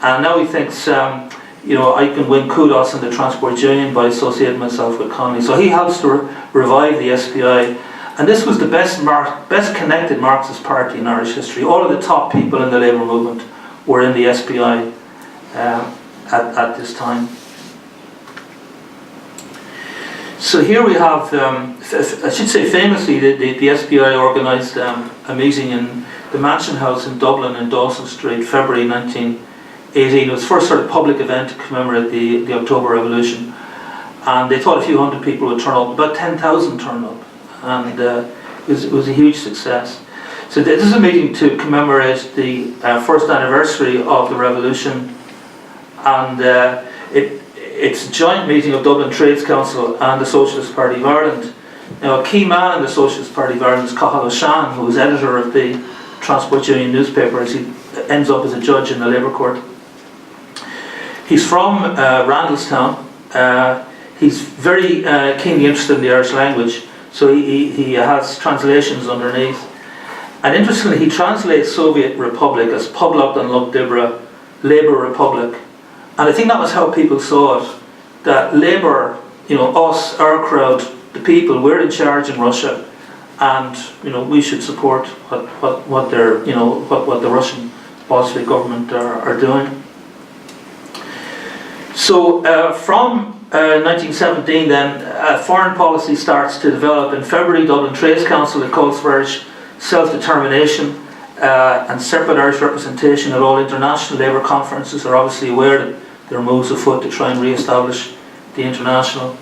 And now he thinks, you know, I can win kudos in the Transport Union by associating myself with Connolly. So he helps to revive the SPI. And this was the best connected Marxist party in Irish history. All of the top people in the Labour movement were in the SPI at this time. So here we have, I should say famously, the SPI organised a meeting in the Mansion House in Dublin in Dawson Street, February 1918. It was the first sort of public event to commemorate the October Revolution. And they thought a few hundred people would turn up. About 10,000 turned up. And it was a huge success. So this is a meeting to commemorate the first anniversary of the revolution. And it's a joint meeting of Dublin Trades Council and the Socialist Party of Ireland. Now, a key man in the Socialist Party of Ireland is Cathal O'Shan, who was editor of the Transport Union newspaper, as he ends up as a judge in the Labour Court. He's from Randallstown. He's very keenly interested in the Irish language, so he has translations underneath. And interestingly, he translates Soviet Republic as Poblacht an Lucht Dibra, Labour Republic. And I think that was how people saw it, that Labour, you know, us, our crowd, the people, we're in charge in Russia, and you know, we should support what they're, you know, what the Russian Bolshevik government are doing. So from 1917 then, foreign policy starts to develop. In February, Dublin Trades Council, it calls for Irish self-determination and separate Irish representation at all international labour conferences. Are obviously aware that there are moves afoot to try and re-establish the International.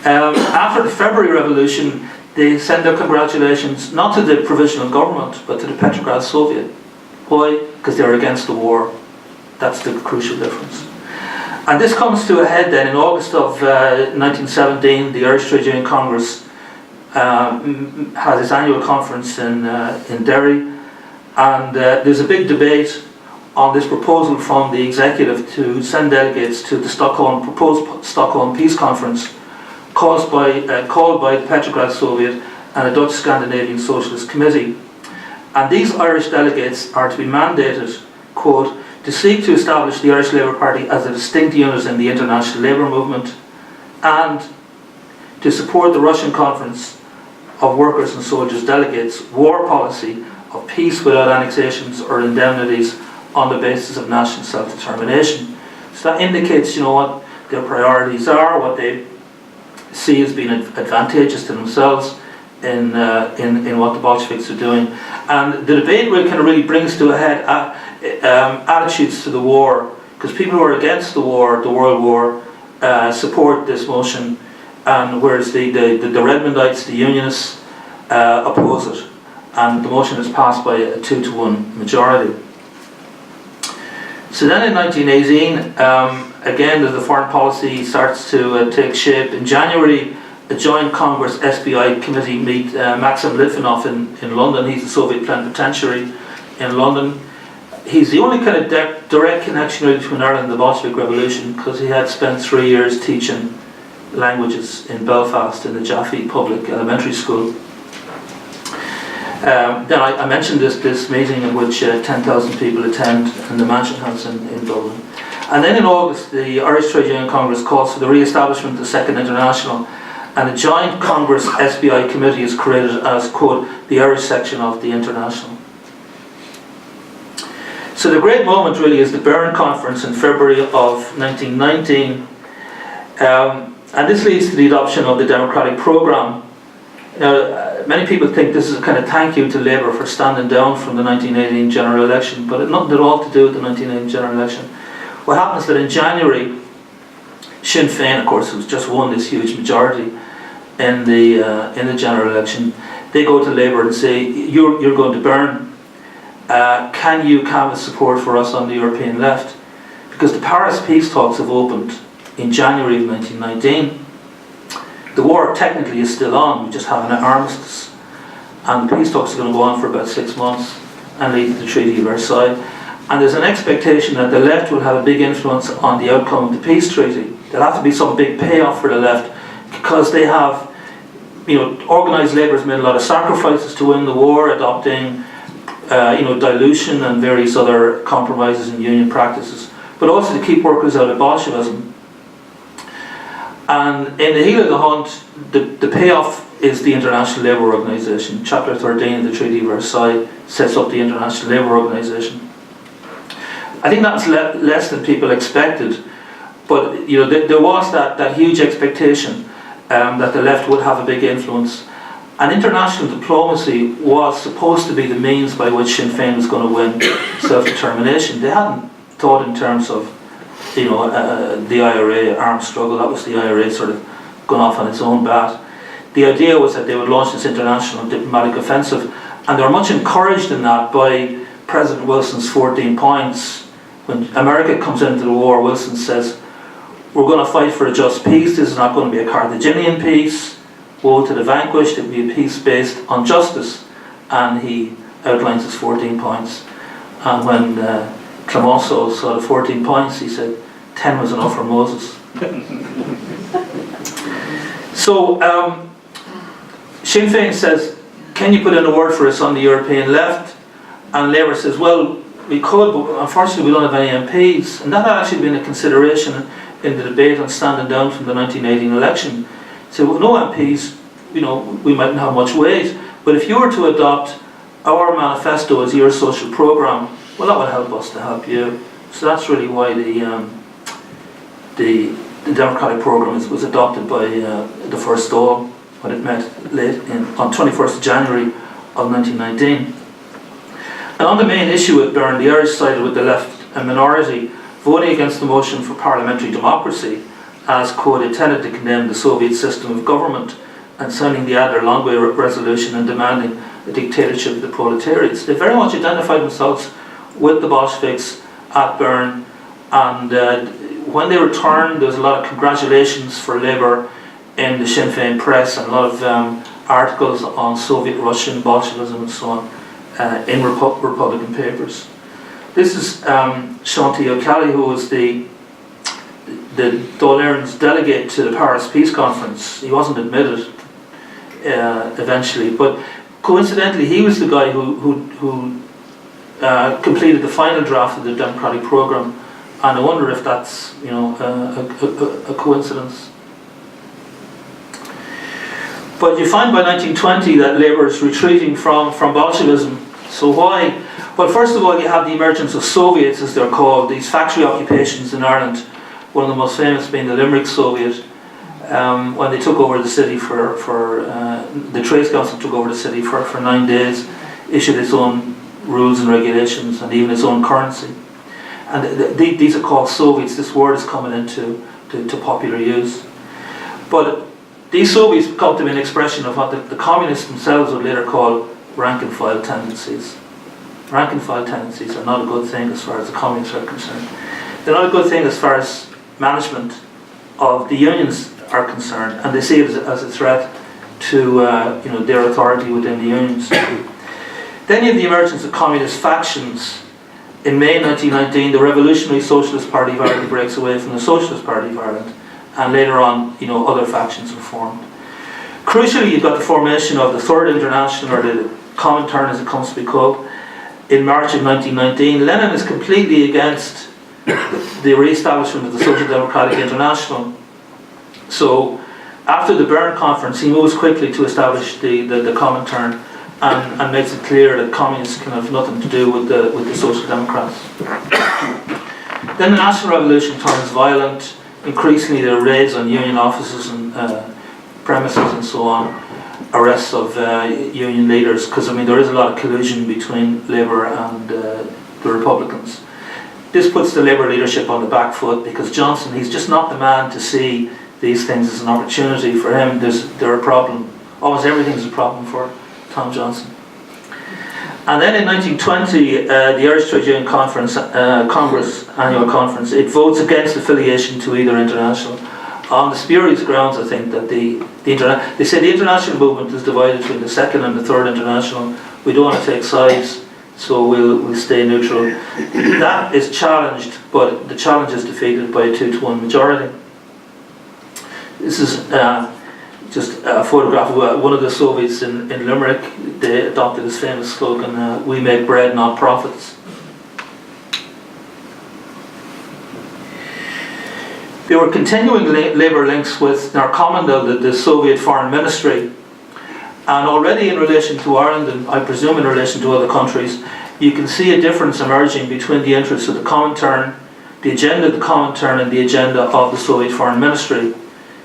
After the February Revolution, they send their congratulations not to the Provisional Government but to the Petrograd Soviet. Why? Because they're against the war. That's the crucial difference. And this comes to a head then in August of 1917. The Irish Trade Union Congress has its annual conference in Derry, and there's a big debate on this proposal from the executive to send delegates to the proposed Stockholm Peace Conference called by the Petrograd Soviet and a Dutch Scandinavian Socialist Committee. And these Irish delegates are to be mandated, quote, to seek to establish the Irish Labour Party as a distinct unit in the international labour movement, and to support the Russian Conference of Workers and Soldiers Delegates' war policy of peace without annexations or indemnities on the basis of national self-determination. So that indicates, you know, what their priorities are, what they see as being advantageous to themselves in what the Bolsheviks are doing. And the debate really brings to a head attitudes to the war, because people who are against the war, the World War, support this motion, and whereas the Redmondites, the Unionists, oppose it. And the motion is passed by a 2-to-1 majority. So then in 1918, again, the foreign policy starts to take shape. In January, a joint Congress SPI committee meet Maxim Litvinov in London. He's the Soviet plenipotentiary in London. He's the only kind of direct connection really between Ireland and the Bolshevik Revolution, because he had spent 3 years teaching languages in Belfast in the Jaffe Public Elementary School. Then I mentioned this meeting in which 10,000 people attend in the Mansion House in Dublin. And then in August, the Irish Trade Union Congress calls for the re-establishment of the Second International, and a joint Congress SPI committee is created as, quote, the Irish section of the International. So the great moment really is the Bern Conference in February of 1919, and this leads to the adoption of the democratic programme. Now, many people think this is a kind of thank you to Labour for standing down from the 1918 general election, but it had nothing at all to do with the 1918 general election. What happens is that in January, Sinn Féin, of course, who's just won this huge majority in the general election, they go to Labour and say, you're going to Bern. Can you canvass support for us on the European left? because the Paris peace talks have opened in January of 1919. The war technically is still on, we just have an armistice, and the peace talks are going to go on for about 6 months and lead to the Treaty of Versailles. And there's an expectation that the left will have a big influence on the outcome of the peace treaty. There'll have to be some big payoff for the left, because they have, organised labour has made a lot of sacrifices to win the war, adopting, dilution and various other compromises in union practices, but also to keep workers out of Bolshevism. And in the heat of the hunt, the payoff is the International Labour Organization. Chapter 13 of the Treaty of Versailles sets up the International Labour Organization. I think that's less than people expected, but there was that huge expectation that the left would have a big influence. And international diplomacy was supposed to be the means by which Sinn Féin was going to win self-determination. They hadn't thought in terms of the IRA armed struggle. That was the IRA sort of gone off on its own bat. The idea was that they would launch this international diplomatic offensive, and they were much encouraged in that by President Wilson's 14 points. When America comes into the war, Wilson says, we're going to fight for a just peace. This is not going to be a Carthaginian peace. Woe to the vanquished. It will be a peace based on justice. And he outlines his 14 points. And when Clemenceau saw the 14 points, he said 10 was enough for Moses. So Sinn Féin says, can you put in a word for us on the European left? And Labour says, well, we could, but unfortunately we don't have any MPs. And that had actually been a consideration in the debate on standing down from the 1918 election. So with no MPs, we mightn't have much weight. But if you were to adopt our manifesto as your social programme, well, that would help us to help you. So that's really why the democratic programme was adopted by the First Dáil when it met on 21st of January of 1919. And on the main issue at Bern, the Irish sided with the left minority, voting against the motion for parliamentary democracy as, quote, intended to condemn the Soviet system of government, and signing the Adler-Longway resolution and demanding a dictatorship of the proletariats. They very much identified themselves with the Bolsheviks at Bern, and when they returned, there was a lot of congratulations for Labour in the Sinn Féin press, and a lot of articles on Soviet Russian Bolshevism and so on in Republican papers. This is Shanti O'Callaghan, who was the Dáil Éireann's delegate to the Paris Peace Conference. He wasn't admitted eventually, but coincidentally he was the guy who completed the final draft of the democratic programme, and I wonder if that's a coincidence. But you find by 1920 that Labour is retreating from Bolshevism. So why? Well, first of all, you have the emergence of Soviets, as they're called, these factory occupations in Ireland, one of the most famous being the Limerick Soviet, when they took over the city the Trades Council took over the city for 9 days, issued its own rules and regulations and even its own currency. And these are called Soviets. This word is coming into popular use. But these Soviets come to be an expression of what the communists themselves would later call rank and file tendencies. Rank and file tendencies are not a good thing as far as the communists are concerned. They're not a good thing as far as management of the unions are concerned, and they see it as a threat to their authority within the unions. Then you have the emergence of communist factions. In May 1919, the Revolutionary Socialist Party of Ireland breaks away from the Socialist Party of Ireland, and later on, other factions are formed. Crucially, you've got the formation of the Third International, or the Comintern as it comes to be called, in March of 1919. Lenin is completely against the re-establishment of the Social Democratic International. So, after the Bern Conference, he moves quickly to establish the Comintern, and makes it clear that communists can have nothing to do with the Social Democrats. Then the National Revolution turns violent. Increasingly there are raids on union offices and premises and so on, arrests of union leaders, because there is a lot of collusion between Labour and the Republicans. This puts the Labour leadership on the back foot, because Johnson, he's just not the man to see these things as an opportunity. For him, they're a problem. Almost everything's a problem for Tom Johnson. And then in 1920, the Irish Trade Union Congress annual conference. It votes against affiliation to either international. On the spurious grounds, I think, that they say the international movement is divided between the second and the third international. We don't want to take sides, so we'll stay neutral. That is challenged, but the challenge is defeated by a 2-to-1 majority. This is just a photograph of one of the Soviets in Limerick. They adopted his famous slogan, "We make bread, not profits." There were continuing labour links with Narkomandel, the Soviet Foreign Ministry, and already in relation to Ireland, and I presume in relation to other countries, you can see a difference emerging between the interests of the Comintern, the agenda of the Comintern, and the agenda of the Soviet Foreign Ministry,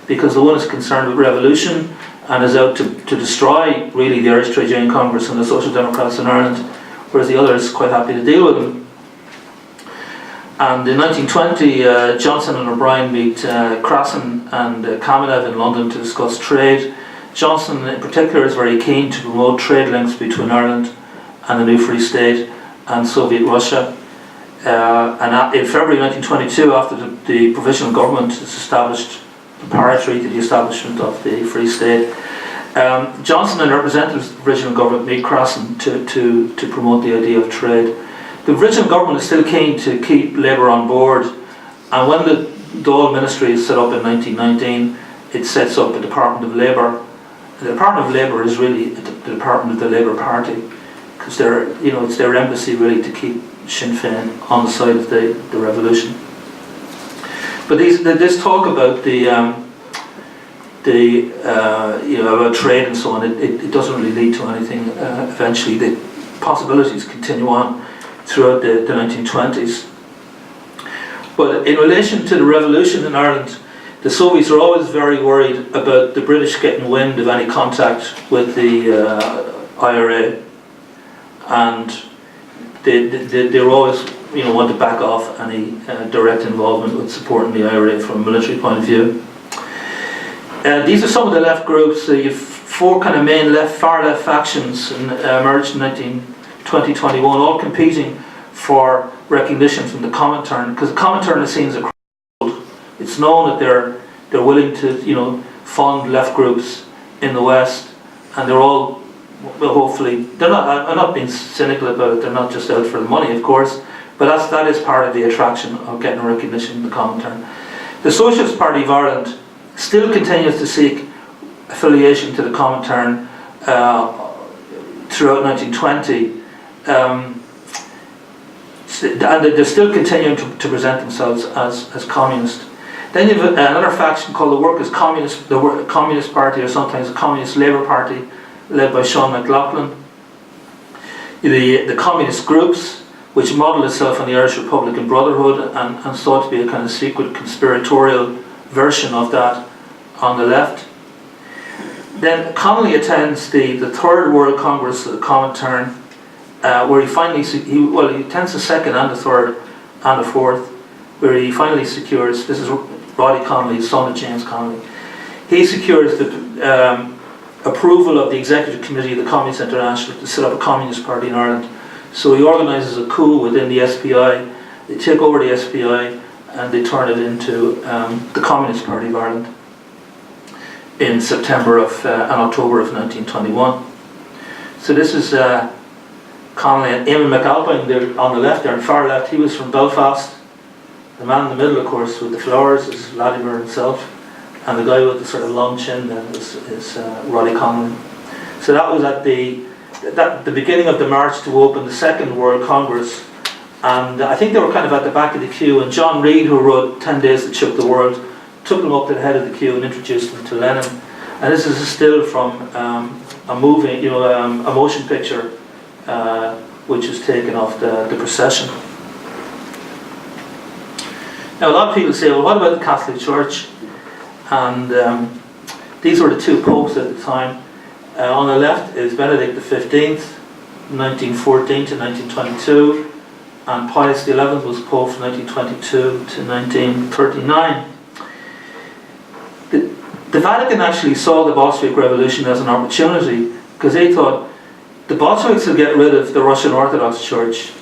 because the one is concerned with revolution and is out to destroy really the Irish Trade Union Congress and the Social Democrats in Ireland, whereas the other is quite happy to deal with them. And in 1920, Johnson and O'Brien meet Crasson and Kamenev in London to discuss trade. Johnson in particular is very keen to promote trade links between Ireland and the new Free State and Soviet Russia. And in February 1922, after the Provisional Government is established, preparatory to the establishment of the Free State, Johnson and representatives of the Provisional Government meet Crasson to promote the idea of trade. The Provisional Government is still keen to keep Labour on board, and when the Dáil Ministry is set up in 1919, it sets up a Department of Labour. The Department of Labour is really the Department of the Labour Party, because it's their embassy really to keep Sinn Féin on the side of the revolution. But this talk about about trade and so on, it doesn't really lead to anything. Eventually, the possibilities continue on throughout the 1920s. But in relation to the revolution in Ireland, the Soviets are always very worried about the British getting wind of any contact with the IRA, and they're always want to back off any direct involvement with supporting the IRA from a military point of view. These are some of the left groups. You've 4 kind of main far left factions emerged in 2021, all competing for recognition from the Comintern, because the Comintern is seen as a crowd. It's known that they're willing to fund left groups in the West, and they're all, well, hopefully they're not. I'm not being cynical about it. They're not just out for the money, of course, but that is part of the attraction of getting recognition from the Comintern. The Socialist Party of Ireland still continues to seek affiliation to the Comintern throughout 1920. And they're still continuing to present themselves as communist. Then you have another faction called the Workers' Communist, the Communist Party, or sometimes the Communist Labour Party, led by Sean McLaughlin. The communist groups, which modelled itself on the Irish Republican Brotherhood and sought to be a kind of secret conspiratorial version of that on the left. Then Connolly attends the Third World Congress of the Comintern, where he attends the second and the third and the fourth, where he finally secures, this is Roddy Connolly, son of James Connolly, he secures the approval of the Executive Committee of the Communist International to set up a Communist Party in Ireland. So he organises a coup within the SPI, they take over the SPI and they turn it into the Communist Party of Ireland in September and October of 1921. So this is Connolly and Eamon McAlpine. They're on the left, they're on the far left. He was from Belfast. The man in the middle, of course, with the flowers is Vladimir himself, and the guy with the sort of long chin then is Roddy Connolly. So that was at the beginning of the march to open the Second World Congress, and I think they were kind of at the back of the queue, and John Reid, who wrote 10 Days That Shook the World, took them up to the head of the queue and introduced them to Lenin. And this is a still from a movie, a motion picture, which was taken off the procession. Now a lot of people say, well, what about the Catholic Church? And these were the 2 popes at the time. On the left is Benedict XV, 1914 to 1922, and Pius XI was Pope from 1922 to 1939. The Vatican actually saw the Bolshevik Revolution as an opportunity, because they thought the Bolsheviks will get rid of the Russian Orthodox Church,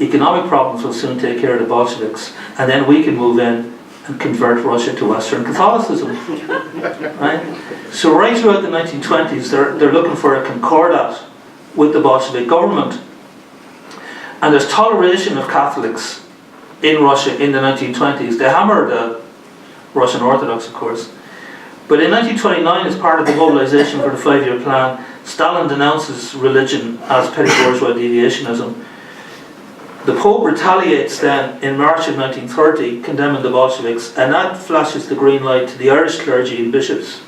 economic problems will soon take care of the Bolsheviks, and then we can move in and convert Russia to Western Catholicism. Right? So right throughout the 1920s, they're looking for a concordat with the Bolshevik government. And there's toleration of Catholics in Russia in the 1920s. They hammer the Russian Orthodox, of course. But in 1929, as part of the mobilization for the 5-year plan, Stalin denounces religion as petty bourgeois deviationism. The Pope retaliates then in March of 1930, condemning the Bolsheviks, and that flashes the green light to the Irish clergy and bishops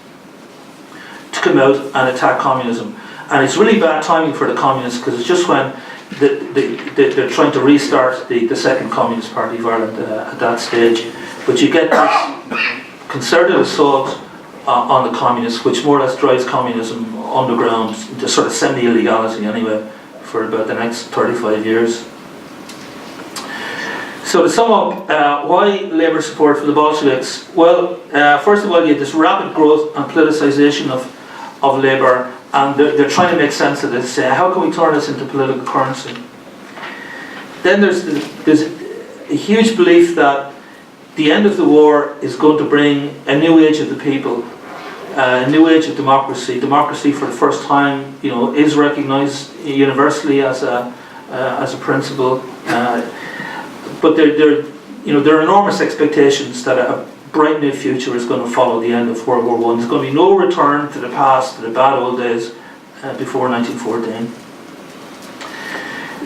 to come out and attack communism. And it's really bad timing for the communists, because it's just when they're trying to restart the second Communist Party of Ireland at that stage. But you get this concerted assault on the communists, which more or less drives communism underground, to sort of semi-illegality anyway, for about the next 35 years. So to sum up, why Labour support for the Bolsheviks? Well, first of all, you have this rapid growth and politicisation of Labour, and they're trying to make sense of this. How can we turn this into political currency? Then there's a huge belief that the end of the war is going to bring a new age of the people, a new age of democracy. Democracy, for the first time, is recognised universally as a principle. But there are enormous expectations that a bright new future is going to follow the end of World War I. There's going to be no return to the past, to the bad old days before 1914.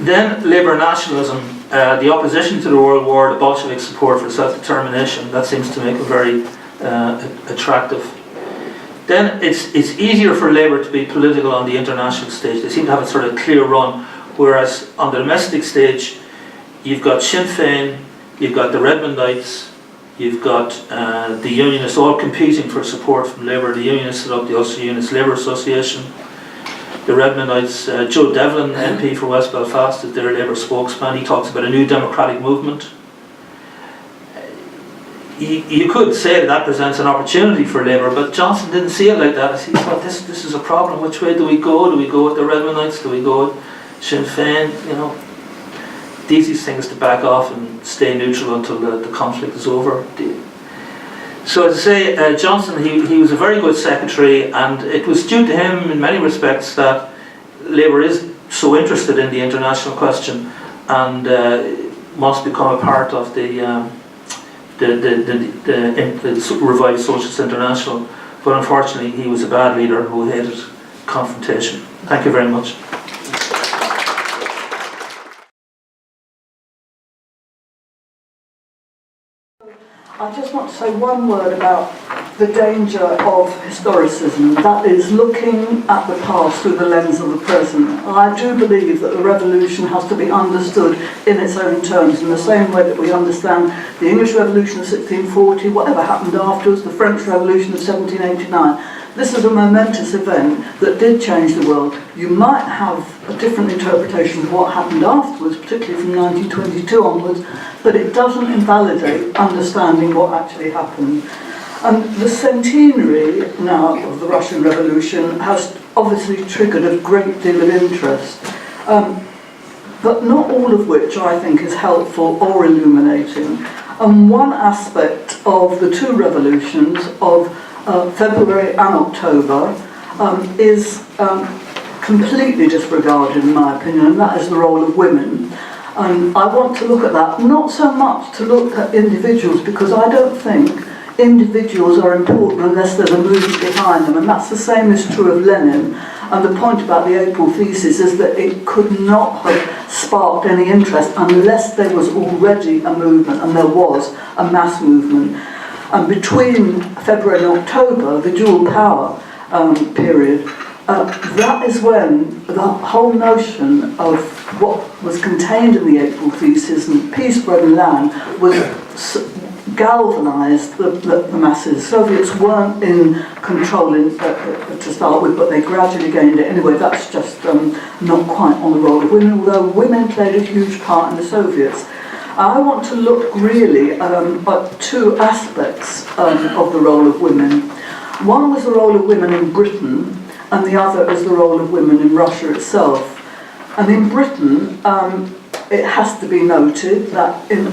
Then Labour nationalism, the opposition to the World War, the Bolshevik support for self-determination, that seems to make it very attractive. Then it's easier for Labour to be political on the international stage. They seem to have a sort of clear run, whereas on the domestic stage, you've got Sinn Féin, you've got the Redmondites, you've got the Unionists all competing for support from Labour. The Unionists set up the Ulster Unionist Labour Association. The Redmondites, Joe Devlin, MP for West Belfast, is their Labour spokesman. He talks about a new democratic movement. You could say that presents an opportunity for Labour, but Johnson didn't see it like that. He thought this is a problem. Which way do we go? Do we go with the Redmondites? Do we go with Sinn Féin? The easiest thing is to back off and stay neutral until the conflict is over. So as I say, Johnson, he was a very good secretary, and it was due to him in many respects that Labour is so interested in the international question and wants to become a part of the revived Socialist International. But unfortunately, he was a bad leader who hated confrontation. Thank you very much. I just want to say one word about the danger of historicism, that is looking at the past through the lens of the present. I do believe that the revolution has to be understood in its own terms, in the same way that we understand the English Revolution of 1640, whatever happened afterwards, the French Revolution of 1789. This is a momentous event that did change the world. You might have a different interpretation of what happened afterwards, particularly from 1922 onwards, but it doesn't invalidate understanding what actually happened. And the centenary now of the Russian Revolution has obviously triggered a great deal of interest, but not all of which I think is helpful or illuminating. And one aspect of the two revolutions of February and October is completely disregarded in my opinion, and that is the role of women. And I want to look at that, not so much to look at individuals, because I don't think individuals are important unless there's a movement behind them, and that's the same is true of Lenin. And the point about the April thesis is that it could not have sparked any interest unless there was already a movement, and there was a mass movement. And between February and October, the dual power period, that is when the whole notion of what was contained in the April thesis and peace, bread and land was galvanised the masses. Soviets weren't in control to start with, but they gradually gained it. Anyway, that's just not quite on the role of women, although women played a huge part in the Soviets. I want to look really at two aspects of the role of women. One was the role of women in Britain, and the other is the role of women in Russia itself. And in Britain, it has to be noted that in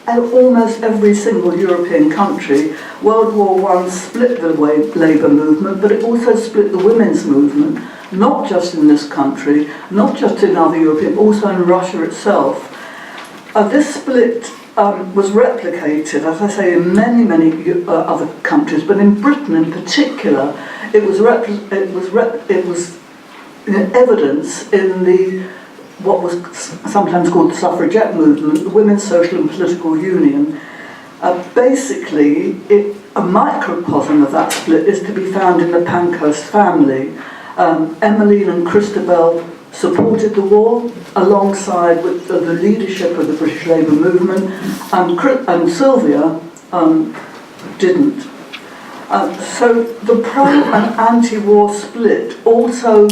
almost every single European country, World War I split the labour movement, but it also split the women's movement, not just in this country, not just in other European, also in Russia itself. This split was replicated, as I say, in many other countries, but in Britain in particular, it was evidence in what was sometimes called the suffragette movement, the Women's Social and Political Union. Basically, a microcosm of that split is to be found in the Pankhurst family. Emmeline and Christabel supported the war alongside with the leadership of the British Labour movement, and Sylvia didn't. So the pro and anti-war split also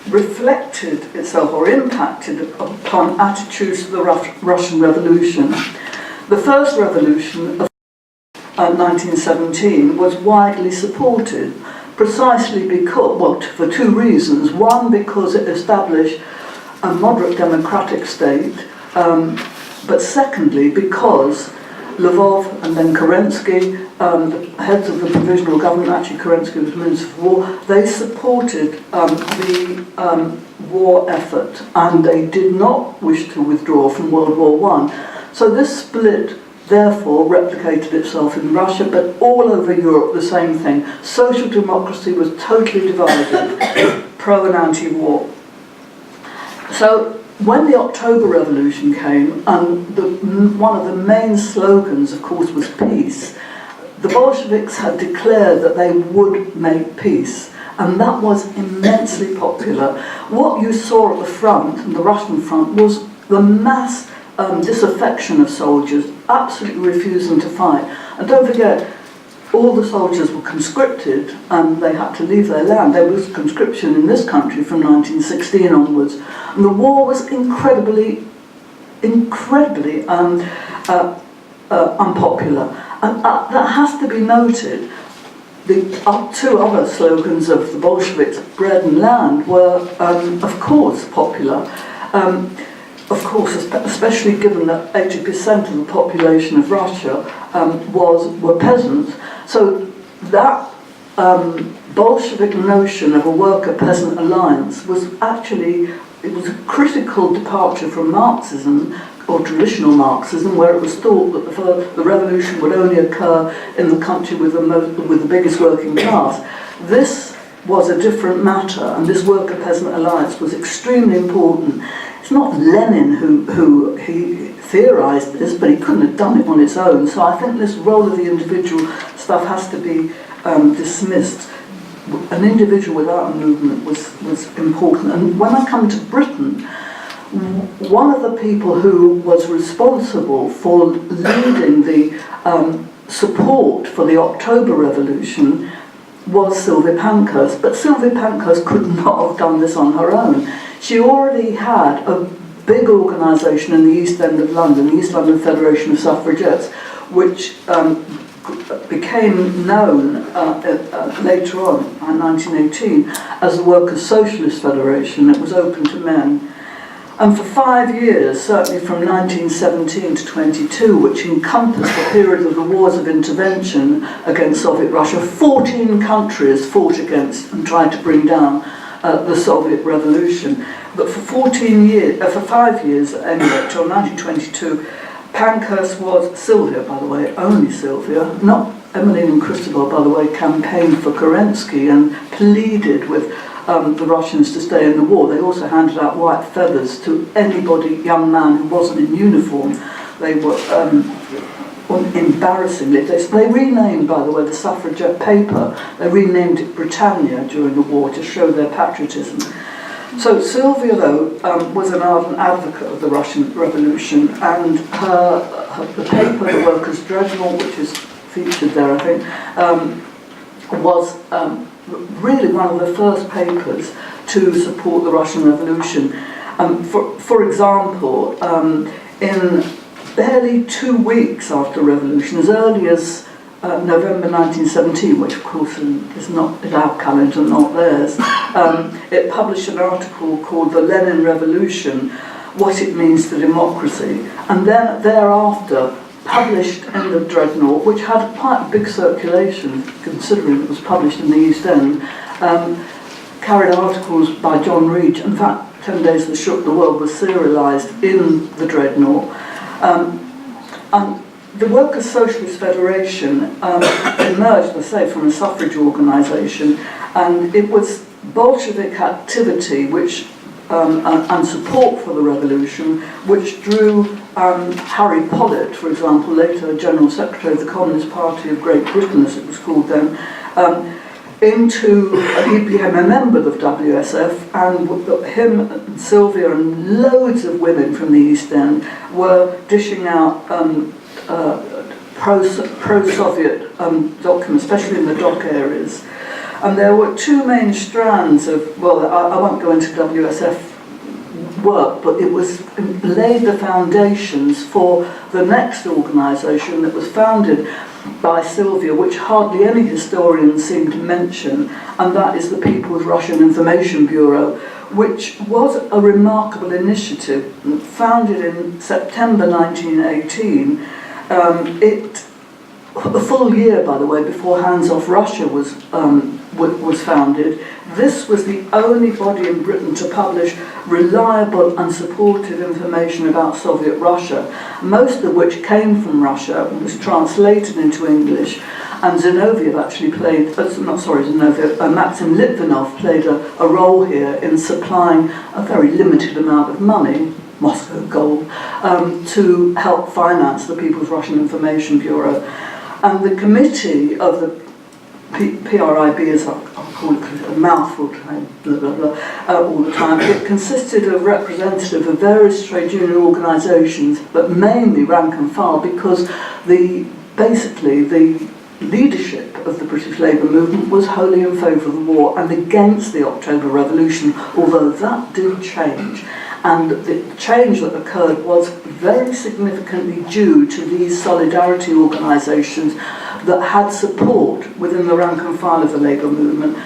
reflected itself or impacted upon attitudes to the Russian Revolution. The first revolution of 1917 was widely supported precisely because, well, for two reasons. One, because it established a moderate democratic state, but secondly, because Lvov and then Kerensky, the heads of the Provisional Government, actually Kerensky was Minister for War, they supported the war effort, and they did not wish to withdraw from World War I. So this split therefore replicated itself in Russia, but all over Europe the same thing. Social democracy was totally divided, pro and anti-war. So when the October Revolution came, and one of the main slogans, of course, was peace, the Bolsheviks had declared that they would make peace, and that was immensely popular. What you saw at the front, the Russian front, was the mass disaffection of soldiers, absolutely refusing to fight. And don't forget, all the soldiers were conscripted and they had to leave their land. There was conscription in this country from 1916 onwards. And the war was incredibly unpopular. And that has to be noted. The two other slogans of the Bolsheviks, bread and land, were, of course, popular. Of course, especially given that 80% of the population of Russia were peasants. So that Bolshevik notion of a worker-peasant alliance was actually, it was a critical departure from Marxism, or traditional Marxism, where it was thought that the revolution would only occur in the country with the biggest working class. This was a different matter, and this worker-peasant alliance was extremely important. It's not Lenin who he theorised this, but he couldn't have done it on its own. So I think this role of the individual stuff has to be dismissed. An individual without a movement was important. And when I come to Britain, one of the people who was responsible for leading the support for the October Revolution was Sylvia Pankhurst. But Sylvia Pankhurst could not have done this on her own. She already had a big organisation in the East End of London, the East London Federation of Suffragettes, which became known later on, in 1918, as the Workers' Socialist Federation. It was open to men. And for 5 years, certainly from 1917 to 22, which encompassed the period of the wars of intervention against Soviet Russia, 14 countries fought against and tried to bring down the Soviet Revolution. But for 5 years, anyway, till 1922, Pankhurst was, Sylvia, by the way, only Sylvia, not Emmeline and Christabel, by the way, campaigned for Kerensky and pleaded with the Russians to stay in the war. They also handed out white feathers to anybody, young man, who wasn't in uniform. They were, embarrassingly, they renamed, by the way, the suffragette paper, they renamed it Britannia during the war to show their patriotism. So Sylvia, though, was an ardent advocate of the Russian Revolution, and the paper, the Workers' Dreadnought, which is featured there, I think, was really one of the first papers to support the Russian Revolution. For example, in barely 2 weeks after the revolution, as early as November 1917, which of course is our calendar, not theirs, it published an article called The Lenin Revolution, What It Means to Democracy, and then thereafter published End of Dreadnought, which had quite a big circulation, considering it was published in the East End, carried articles by John Reed. In fact, 10 Days That Shook the World was serialised in the Dreadnought. And the Workers' Socialist Federation emerged, I say, from a suffrage organisation, and it was Bolshevik activity which and support for the revolution, which drew Harry Pollitt, for example, later General Secretary of the Communist Party of Great Britain, as it was called then, he became a member of WSF, and him and Sylvia and loads of women from the East End were dishing out pro-Soviet documents, especially in the dock areas. And there were two main strands of, well, I won't go into WSF work, but it was laid the foundations for the next organisation that was founded by Sylvia, which hardly any historians seem to mention, and that is the People's Russian Information Bureau, which was a remarkable initiative. Founded in September 1918, a full year, by the way, before Hands Off Russia was founded. This was the only body in Britain to publish reliable and supportive information about Soviet Russia, most of which came from Russia and was translated into English. And Zinoviev actually played, Maxim Litvinov played a role here in supplying a very limited amount of money, Moscow gold, to help finance the People's Russian Information Bureau. And the committee of the PRIB, as I'll call it, a mouthful name, blah, blah, blah, all the time. It consisted of representatives of various trade union organisations, but mainly rank and file, because basically the leadership of the British Labour movement was wholly in favour of the war and against the October Revolution, although that did change. And the change that occurred was very significantly due to these solidarity organisations that had support within the rank and file of the labour movement.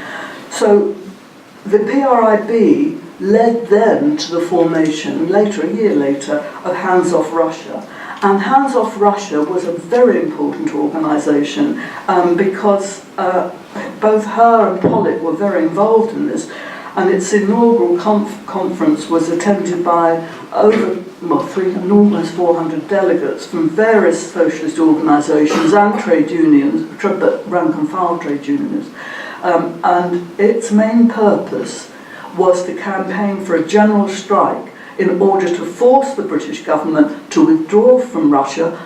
So the PRIB led then to the formation, later, a year later, of Hands Off Russia. And Hands Off Russia was a very important organisation because both her and Pollitt were very involved in this. And its inaugural conference was attended by almost 400 delegates from various socialist organisations and trade unions, but rank and file trade unions. And its main purpose was to campaign for a general strike in order to force the British government to withdraw from Russia,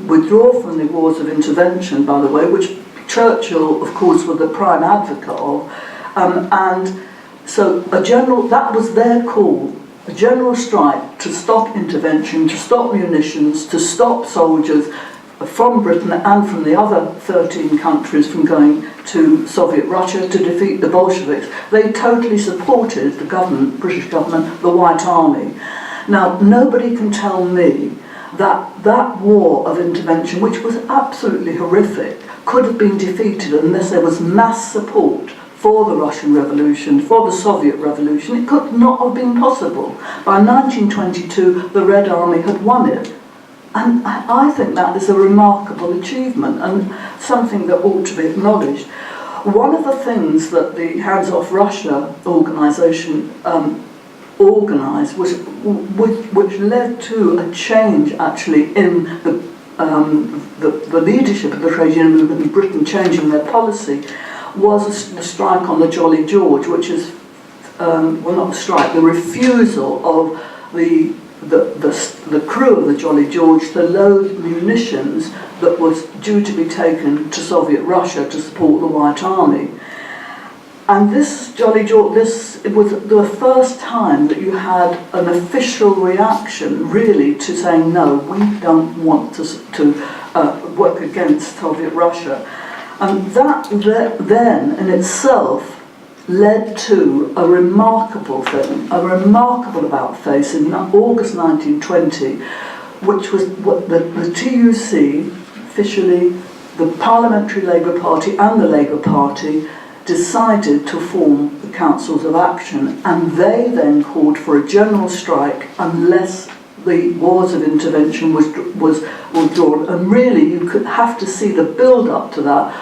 withdraw from the wars of intervention, by the way, which Churchill, of course, was the prime advocate of, and so that was their call, a general strike to stop intervention, to stop munitions, to stop soldiers from Britain and from the other 13 countries from going to Soviet Russia to defeat the Bolsheviks. They totally supported the government, British government, the White Army. Now, nobody can tell me that that war of intervention, which was absolutely horrific, could have been defeated unless there was mass support for the Russian Revolution, for the Soviet Revolution. It could not have been possible. By 1922, the Red Army had won it. And I think that is a remarkable achievement and something that ought to be acknowledged. One of the things that the Hands Off Russia organisation organised which led to a change actually in the leadership of the trade union movement in Britain changing their policy, was the strike on the Jolly George, which is, well, not the strike, the refusal of the crew of the Jolly George to load munitions that was due to be taken to Soviet Russia to support the White Army. And this Jolly George, it was the first time that you had an official reaction, really, to saying, no, we don't want to work against Soviet Russia. And that then in itself led to a remarkable thing, a remarkable about-face in August 1920, which was what the TUC, officially the Parliamentary Labour Party and the Labour Party decided to form the Councils of Action, and they then called for a general strike unless the wars of intervention was withdrawn. And really you could have to see the build-up to that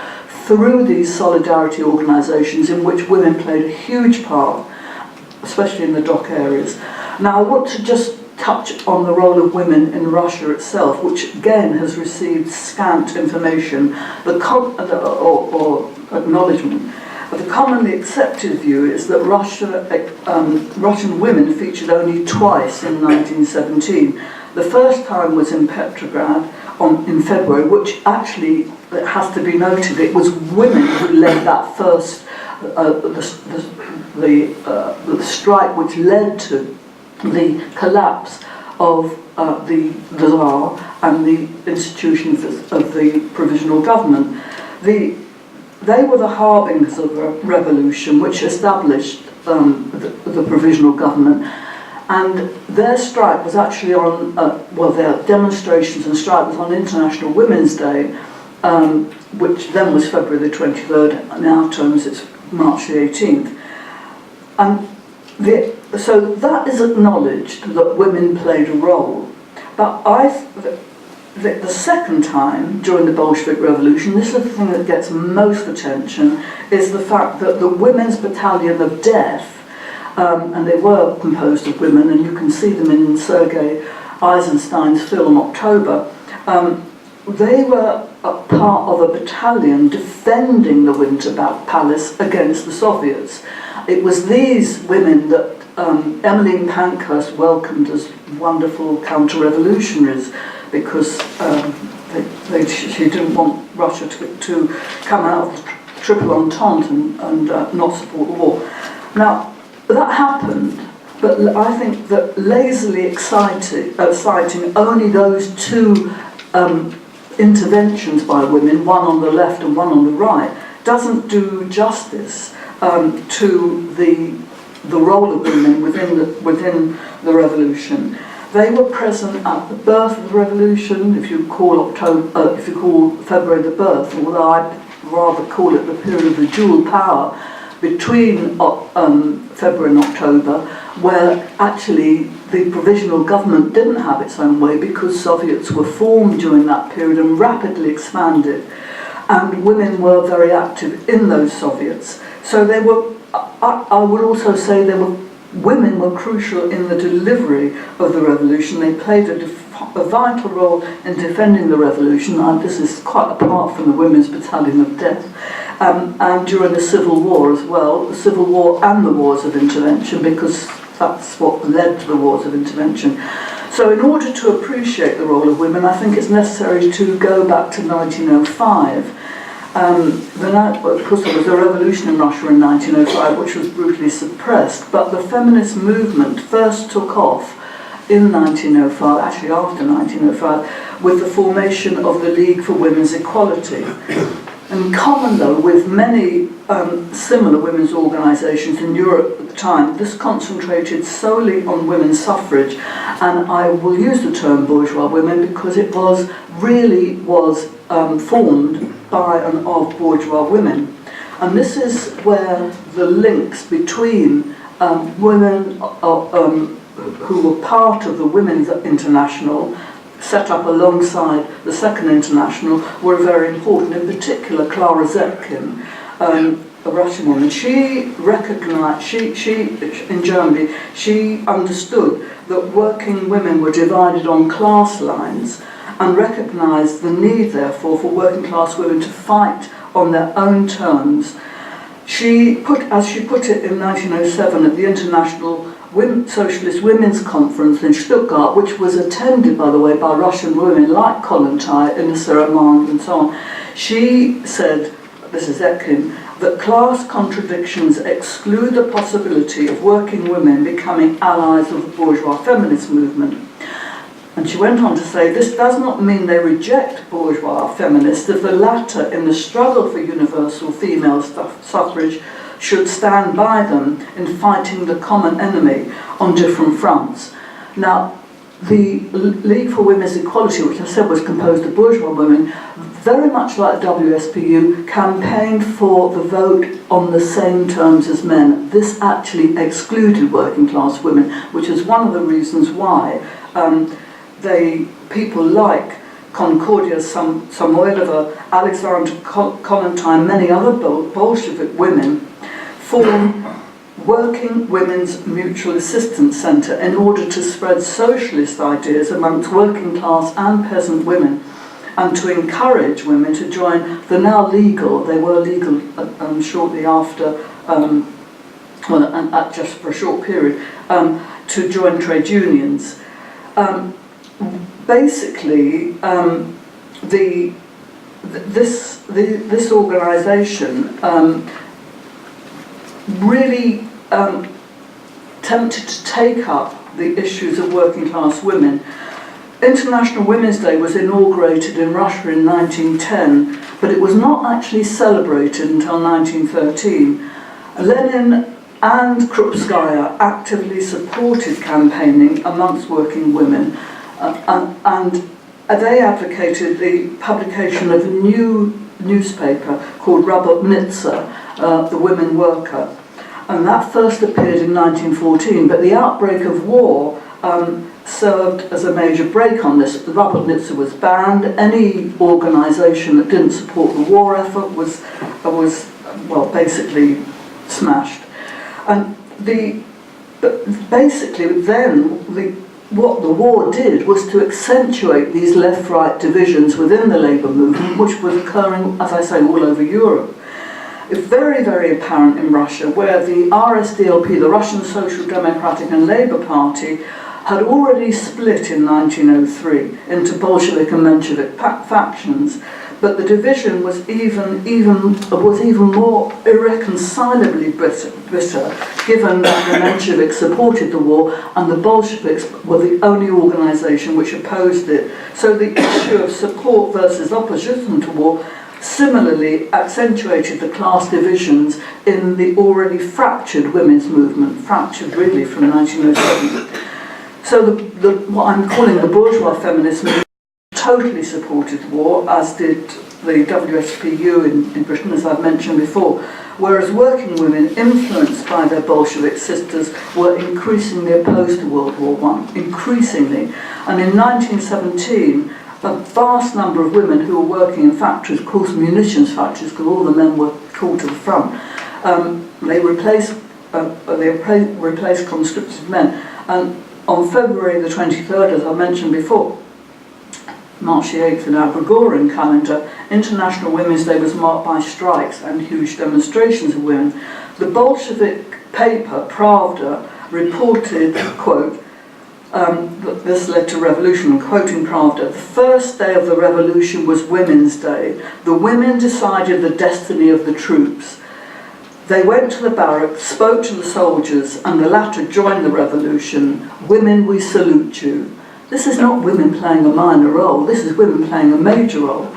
through these solidarity organisations in which women played a huge part, especially in the dock areas. Now I want to just touch on the role of women in Russia itself, which again has received scant information or acknowledgement. But the commonly accepted view is that Russian women featured only twice in 1917. The first time was in Petrograd in February, which actually, it has to be noted, it was women who led that first, the strike which led to the collapse of the Tsar and the institutions of the Provisional Government. They were the harbingers of a revolution which established the Provisional Government, and their strike was actually on, their demonstrations and strike was on International Women's Day, which then was February the 23rd, in our terms it's March the 18th. And so that is acknowledged that women played a role. But the second time during the Bolshevik Revolution, this is the thing that gets most attention, is the fact that the Women's Battalion of Death, and they were composed of women, and you can see them in Sergei Eisenstein's film October, they were a part of a battalion defending the Winter Palace against the Soviets. It was these women that Emmeline Pankhurst welcomed as wonderful counter-revolutionaries, because she didn't want Russia to come out of the Triple Entente and not support the war. Now, that happened, but I think that lazily citing only those two interventions by women, one on the left and one on the right, doesn't do justice to the role of women within the revolution. They were present at the birth of the revolution. If you call February the birth, although I'd rather call it the period of the dual power between February and October, where actually the Provisional Government didn't have its own way because Soviets were formed during that period and rapidly expanded, and women were very active in those Soviets. So they were. I would also say women were crucial in the delivery of the revolution. They played a vital role in defending the revolution, and this is quite apart from the Women's Battalion of Death, and during the Civil War as well, the Civil War and the Wars of Intervention, because that's what led to the Wars of Intervention. So in order to appreciate the role of women, I think it's necessary to go back to 1905. Of course, there was a revolution in Russia in 1905, which was brutally suppressed, but the feminist movement first took off in 1905, actually after 1905, with the formation of the League for Women's Equality. In common, though, with many similar women's organisations in Europe at the time, this concentrated solely on women's suffrage, and I will use the term bourgeois women because it was formed by and of bourgeois women. And this is where the links between women who were part of the Women's International, set up alongside the Second International, were very important. In particular, Clara Zetkin, a Russian woman, she recognized, in Germany, she understood that working women were divided on class lines, and recognised the need, therefore, for working class women to fight on their own terms. As she put it in 1907 at the International Socialist Women's Conference in Stuttgart, which was attended, by the way, by Russian women like Kollontai, Inessa Armand and so on, she said, this is Zetkin, that class contradictions exclude the possibility of working women becoming allies of the bourgeois feminist movement. And she went on to say, this does not mean they reject bourgeois feminists, if the latter, in the struggle for universal female suffrage, should stand by them in fighting the common enemy on different fronts. Now, the League for Women's Equality, which I said was composed of bourgeois women, very much like the WSPU, campaigned for the vote on the same terms as men. This actually excluded working class women, which is one of the reasons why people like Concordia Samoilova, Alexandra Kollontai, many other Bolshevik women formed Working Women's Mutual Assistance Centre in order to spread socialist ideas amongst working class and peasant women, and to encourage women to join the now legal, they were legal shortly after, just for a short period, to join trade unions. Basically, this organisation really tempted to take up the issues of working class women. International Women's Day was inaugurated in Russia in 1910, but it was not actually celebrated until 1913. Lenin and Krupskaya actively supported campaigning amongst working women, and they advocated the publication of a new newspaper called Rabotnitsa, the Women Worker. And that first appeared in 1914, but the outbreak of war served as a major break on this. The Rabotnitsa was banned. Any organisation that didn't support the war effort was basically smashed. And basically then what the war did was to accentuate these left-right divisions within the labour movement, which was occurring, as I say, all over Europe. It's very, very apparent in Russia, where the RSDLP, the Russian Social Democratic and Labour Party, had already split in 1903 into Bolshevik and Menshevik factions, but the division was even more irreconcilably bitter, given that the Mensheviks supported the war and the Bolsheviks were the only organisation which opposed it. So the issue of support versus opposition to war similarly accentuated the class divisions in the already fractured women's movement, fractured really from 1907. So what I'm calling the bourgeois feminist movement totally supported the war, as did the WSPU in Britain, as I've mentioned before, whereas working women, influenced by their Bolshevik sisters, were increasingly opposed to World War I, increasingly. And in 1917, a vast number of women who were working in factories, of course munitions factories, because all the men were called to the front, they replaced conscripted men. And on February the 23rd, as I mentioned before, March the 8th in our Gregorian calendar, International Women's Day was marked by strikes and huge demonstrations of women. The Bolshevik paper, Pravda, reported, quote, this led to revolution, quoting Pravda, "The first day of the revolution was Women's Day. The women decided the destiny of the troops. They went to the barracks, spoke to the soldiers, and the latter joined the revolution. Women, we salute you." This is not women playing a minor role, this is women playing a major role.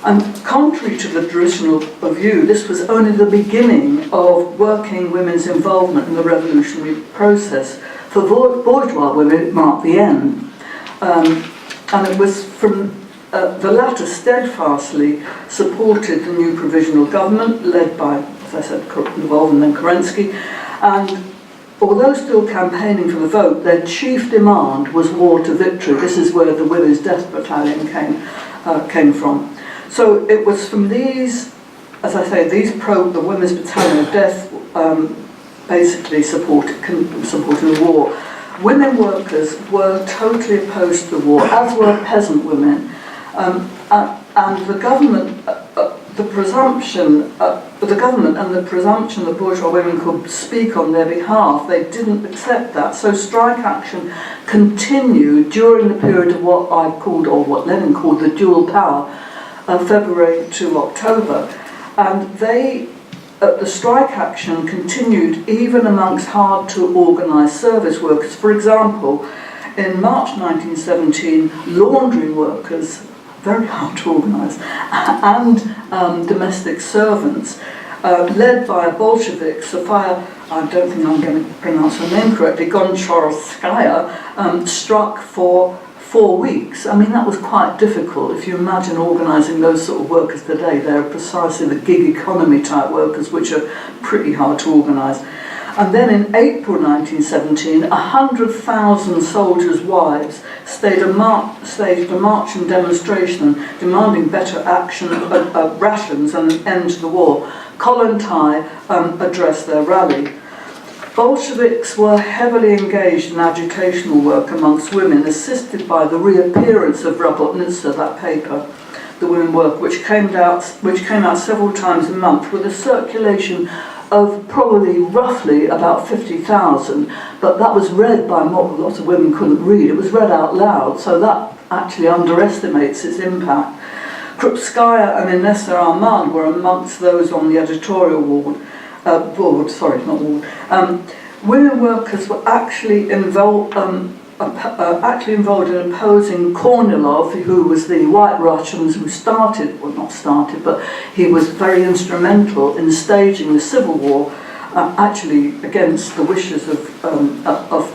And contrary to the traditional view, this was only the beginning of working women's involvement in the revolutionary process. For bourgeois women, it marked the end. And it was from the latter steadfastly supported the new Provisional Government, led by, as I said, Lvov and then Kerensky, and although still campaigning for the vote, their chief demand was war to victory. This is where the Women's Death Battalion came from. So it was from these, as I say, the Women's Battalion of Death basically supported the war. Women workers were totally opposed to the war, as were peasant women, and the government. The government and the presumption that bourgeois women could speak on their behalf, they didn't accept that. So strike action continued during the period of what I called, or what Lenin called, the dual power, February to October. And the strike action continued even amongst hard to organise service workers. For example, in March 1917, laundry workers, very hard to organise, and domestic servants, led by a Bolshevik, Sofia, I don't think I'm going to pronounce her name correctly, Gonchorskaya, struck for 4 weeks. I mean, that was quite difficult. If you imagine organising those sort of workers today, they're precisely the gig economy type workers, which are pretty hard to organise. And then in April 1917, 100,000 soldiers' wives staged a march and demonstration demanding better action, rations and an end to the war. Kollontai addressed their rally. Bolsheviks were heavily engaged in educational work amongst women, assisted by the reappearance of Rabotnitsa, that paper, The Women Work, which came out several times a month with a circulation of probably roughly about 50,000, but that was read by lots of women couldn't read. It was read out loud, so that actually underestimates its impact. Krupskaya and Inessa Armand were amongst those on the editorial board. Women workers were actually involved in opposing Kornilov, who was the White Russians who but he was very instrumental in staging the civil war, actually against the wishes of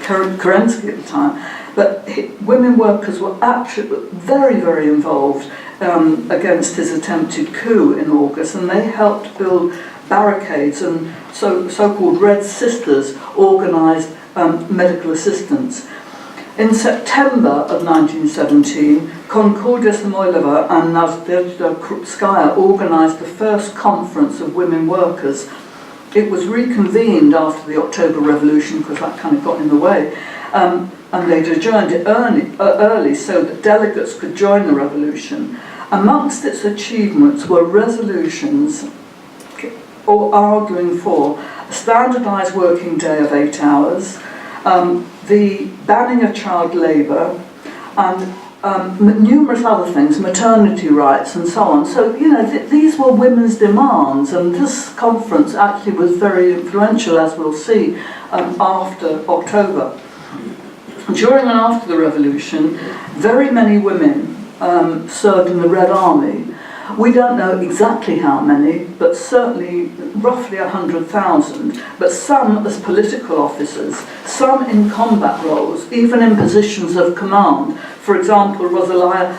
Kerensky at the time. But women workers were actually very, very involved against his attempted coup in August, and they helped build barricades, and so-called Red Sisters organised medical assistance. In September of 1917, Concordia Samoilova and Nadezhda Krupskaya organised the first conference of women workers. It was reconvened after the October Revolution, because that kind of got in the way, and they'd adjourned it early so that delegates could join the revolution. Amongst its achievements were resolutions arguing for a standardised working day of 8 hours, the banning of child labour, and numerous other things, maternity rights and so on. So, these were women's demands, and this conference actually was very influential, as we'll see, after October. During and after the revolution, very many women served in the Red Army. We don't know exactly how many, but certainly roughly 100,000, but some as political officers, some in combat roles, even in positions of command. For example, Rosalia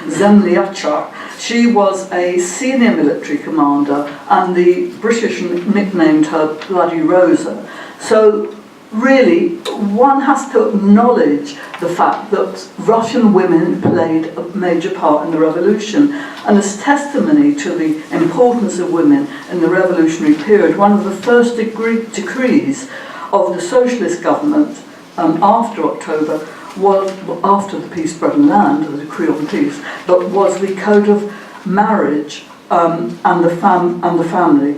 Zemlyacha, she was a senior military commander, and the British nicknamed her Bloody Rosa. So really, one has to acknowledge the fact that Russian women played a major part in the revolution. And as testimony to the importance of women in the revolutionary period, one of the first decrees of the socialist government after October was, after the Peace, Bread and Land, the decree on peace, but was the Code of Marriage and the family.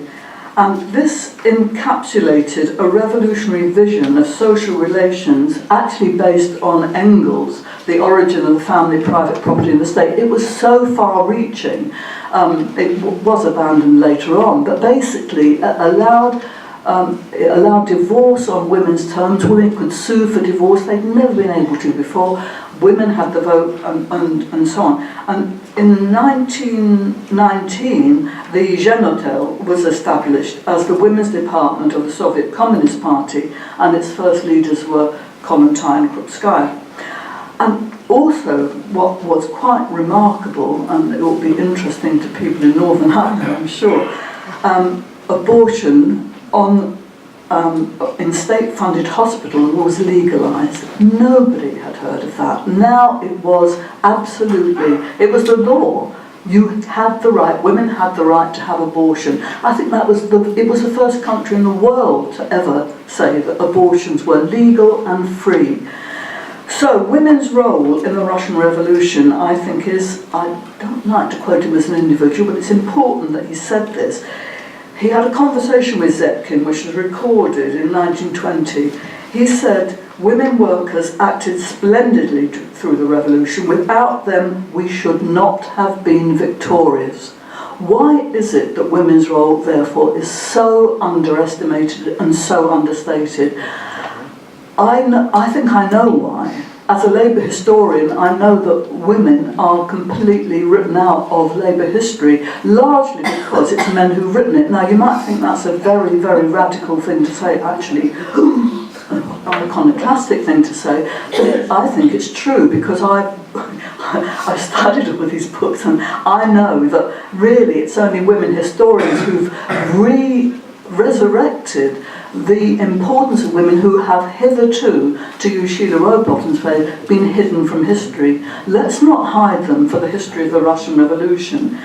And this encapsulated a revolutionary vision of social relations, actually based on Engels, the origin of the family, private property and the state. It was so far-reaching. It was abandoned later on, but basically it allowed divorce on women's terms. Women could sue for divorce. They'd never been able to before. Women had the vote, and so on. And in 1919, the Zhenotel was established as the women's department of the Soviet Communist Party, and its first leaders were Kollontai and Krupskaya. And also, what was quite remarkable, and it will be interesting to people in Northern Ireland, I'm sure, abortion in state-funded hospital was legalised. Nobody had heard of that. Now it was it was the law. You had the right, women had the right to have abortion. I think it was the first country in the world to ever say that abortions were legal and free. So women's role in the Russian Revolution, I think, is, I don't like to quote him as an individual, but it's important that he said this. He had a conversation with Zetkin, which was recorded in 1920. He said, "Women workers acted splendidly through the revolution. Without them, we should not have been victorious." Why is it that women's role, therefore, is so underestimated and so understated? I think I know why. As a labour historian, I know that women are completely written out of labour history, largely because it's men who've written it. Now, you might think that's a very, very radical thing to say, actually. iconoclastic thing to say, but I think it's true because I've studied all these books, and I know that really it's only women historians who've resurrected the importance of women who have hitherto, to use Sheila Rowbottom's phrase, been hidden from history. Let's not hide them for the history of the Russian Revolution.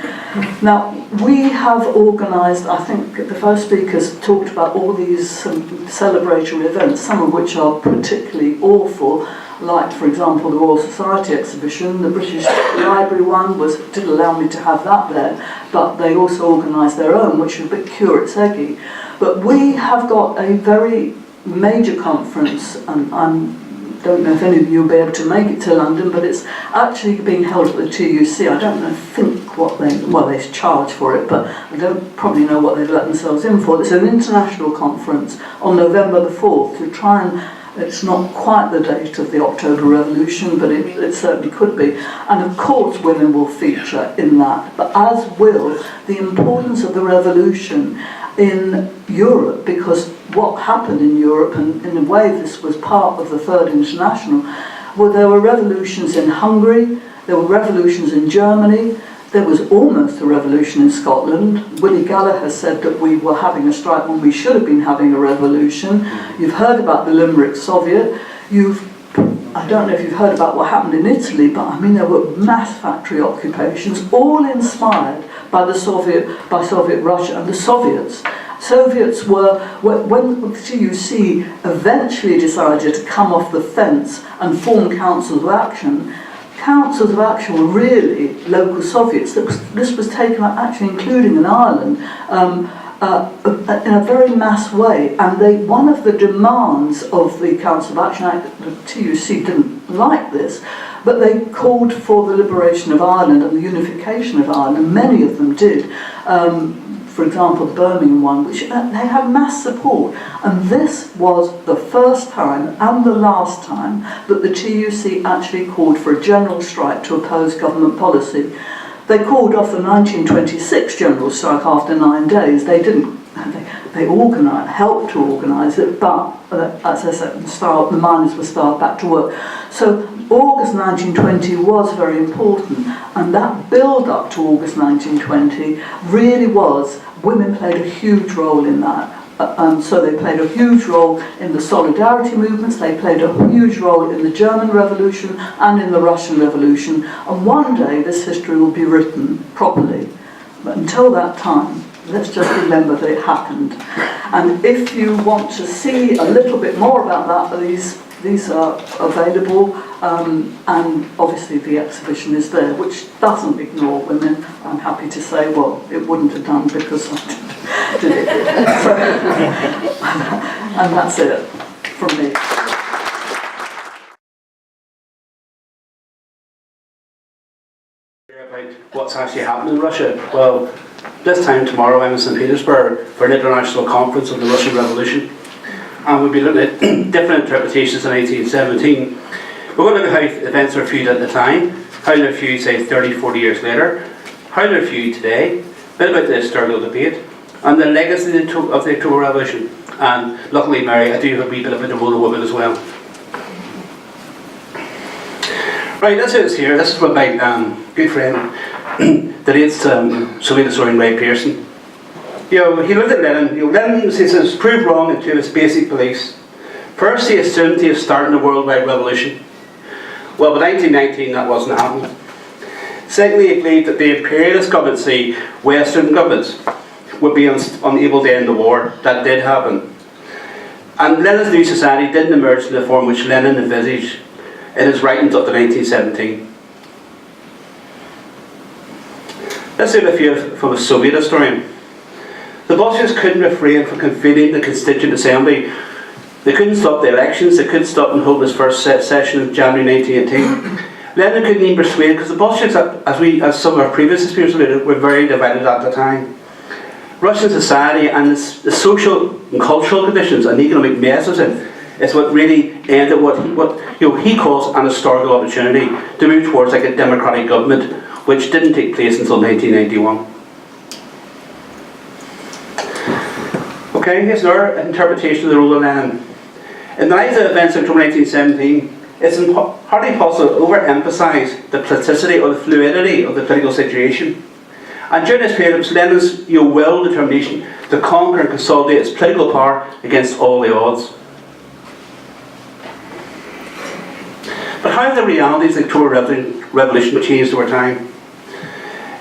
Now, we have organised, I think the first speakers talked about all these celebratory events, some of which are particularly awful, like, for example, the Royal Society exhibition. The British Library one did allow me to have that there, but they also organised their own, which was a bit curate's eggy. But we have got a very major conference, and I don't know if any of you will be able to make it to London, but it's actually being held at the TUC. I don't think what they charge for it, but I don't probably know what they've let themselves in for. It's an international conference on November the 4th to try and, it's not quite the date of the October Revolution, but it certainly could be. And of course women will feature in that, but as will the importance of the revolution in Europe, because what happened in Europe, and in a way this was part of the Third International, well, there were revolutions in Hungary, there were revolutions in Germany, there was almost a revolution in Scotland. Willie Gallagher said that we were having a strike when we should have been having a revolution. You've heard about the Limerick Soviet. I don't know if you've heard about what happened in Italy, but I mean there were mass factory occupations, all inspired by Soviet Russia and the Soviets. Soviets were, when the TUC eventually decided to come off the fence and form councils of action were really local Soviets. This was taken up, actually including in Ireland, in a very mass way. And one of the demands of the Council of Action Act, the TUC didn't like this, but they called for the liberation of Ireland and the unification of Ireland, and many of them did. For example, the Birmingham one, which they had mass support. And this was the first time and the last time that the TUC actually called for a general strike to oppose government policy. They called off the 1926 general strike after 9 days. They didn't. They helped to organise it, but as I said, the miners were starved back to work. So August 1920 was very important, and that build-up to August 1920 really was, women played a huge role in that. So they played a huge role in the solidarity movements, they played a huge role in the German Revolution and in the Russian Revolution, and one day this history will be written properly. But until that time, let's just remember that it happened. And if you want to see a little bit more about that, these are available, and obviously the exhibition is there, which doesn't ignore women. I'm happy to say, well, it wouldn't have done because I did it. And that's it from me. About what's actually happened in Russia. Well, this time tomorrow I'm in St. Petersburg for an international conference on the Russian Revolution, and we'll be looking at different interpretations in 1817. We're going to look at how events are viewed at the time, how they're viewed, say, 30, 40 years later, how they're viewed today, a bit about the historical debate, and the legacy of the October Revolution. And luckily, Mary, I do have a wee bit about the role of women as well. Right, that's it here. This is from my good friend, the late Soviet historian Ray Pearson. He looked at Lenin. Lenin says proved wrong in two of his basic beliefs. First, he assumed he was starting a worldwide revolution. Well, by 1919, that wasn't happening. Secondly, he believed that the imperialist governments, the Western governments, would be unable to end the war. That did happen. And Lenin's new society didn't emerge in the form which Lenin envisaged in his writings up to 1917. Let's see a few from a Soviet historian. The Bolsheviks couldn't refrain from convening the Constituent Assembly. They couldn't stop the elections, they couldn't stop and hold his first session in January 1918. Lenin couldn't even persuade, because the Bolsheviks, as some of our previous experiences were very divided at the time. Russian society and the social and cultural conditions and economic mess it's in is what really ended what he calls an historical opportunity to move towards like a democratic government, which didn't take place until 1991. Okay, here's another interpretation of the role of Lenin. In the light of the events of October 1917, it's hardly possible to overemphasise the plasticity or the fluidity of the political situation. And during this period, it was Lenin's will determination to conquer and consolidate its political power against all the odds. But how have the realities of the October Revolution changed over time?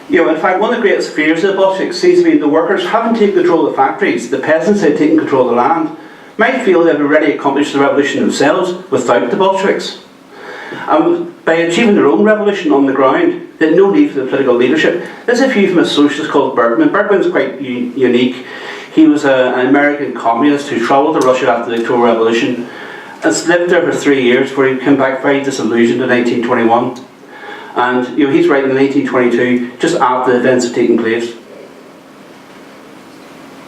In fact, one of the greatest fears of the Bolsheviks seems to be the workers haven't taken control of the factories, the peasants had taken control of the land, might feel they've already accomplished the revolution themselves without the Bolsheviks. And by achieving their own revolution on the ground, they had no need for the political leadership. There's a few famous socialists called Bergman. Bergman's quite unique. He was an American communist who travelled to Russia after the October Revolution and lived there for 3 years before he came back very disillusioned in 1921. And he's writing in 1922, just after the events have taken place.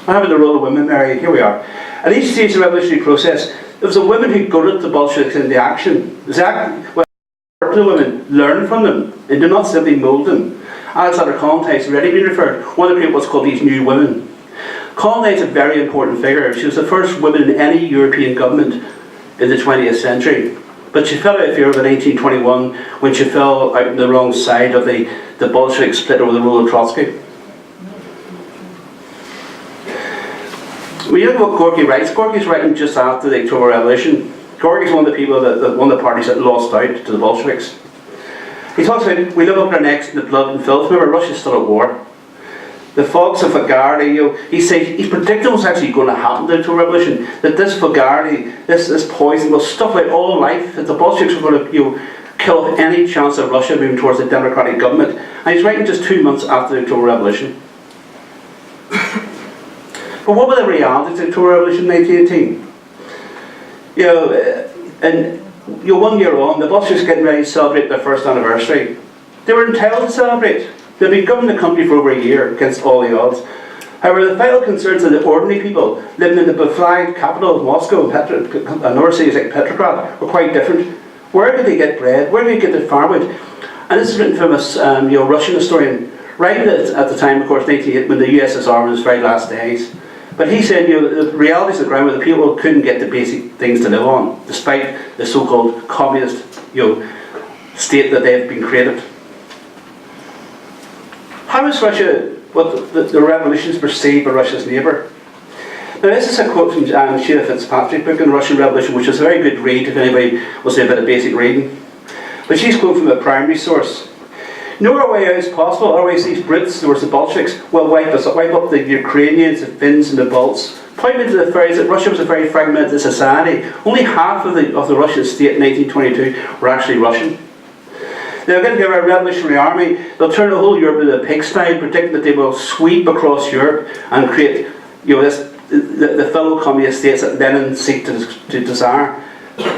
How about the role of women, Mary? Here we are. At each stage of the revolutionary process, there was a woman who goaded the Bolsheviks into action. The women learn from them and do not simply mould them. Alexander Kollontai has already been referred. One of the great what's called these new women. Kollontai is a very important figure. She was the first woman in any European government in the 20th century. But she fell out of favour in 1921 when she fell out on the wrong side of the Bolshevik split over the rule of Trotsky. When you look at what Gorky writes, Gorky's writing just after the October Revolution. Gorky's one of the people one of the parties that lost out to the Bolsheviks. He talks about, we live up our necks in the blood and filth. Remember, Russia's still at war. The fogs of vulgarity, he's predicting what's actually going to happen to the October Revolution. That this vulgarity, this poison will stuff out all life. That the Bolsheviks were going to kill off any chance of Russia moving towards a democratic government. And he's writing just 2 months after the October Revolution. But what were the realities of the October Revolution in 1918? And 1 year on, the Bolsheviks getting ready to celebrate their first anniversary. They were entitled to celebrate. They'd been governing the country for over a year against all the odds. However, the vital concerns of the ordinary people living in the beflagged capital of Moscow and other cities like Petrograd were quite different. Where did they get bread? Where did they get their firewood? And this is written from a Russian historian, writing at the time, of course, 1988, when the USSR was in its very last days. But he said, the realities of the ground where the people couldn't get the basic things to live on, despite the so-called communist, state that they have been created. How is Russia, what the revolution is perceived by Russia's neighbour? Now this is a quote from Sheila Fitzpatrick's book on Russian Revolution, which is a very good read if anybody will say a bit of basic reading. But she's quoted from a primary source. No way out is possible, otherwise these Brits, towards the Bolsheviks, will wipe up the Ukrainians, the Finns and the Balts. Pointing to the fact that Russia was a very fragmented society. Only half of the Russian state in 1922 were actually Russian. They're going to give a revolutionary army, they'll turn the whole Europe into a pigsty, predicting that they will sweep across Europe and create the fellow communist states that Lenin seek to desire.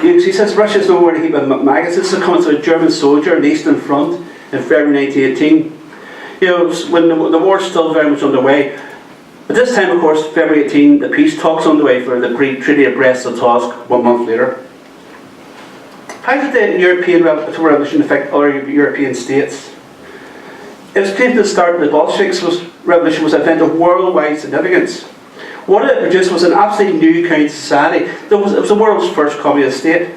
He says Russia's nowhere to keep a maggots. This is coming to a German soldier on the Eastern Front in February 1918. When the war's still very much underway. At this time, of course, February 18, the peace talks underway for the Treaty of Brest-Litovsk 1 month later. How did the European Revolution affect other European states? It was clear at the start that the Bolsheviks revolution was an event of worldwide significance. What it produced was an absolutely new kind of society. It was the world's first communist state.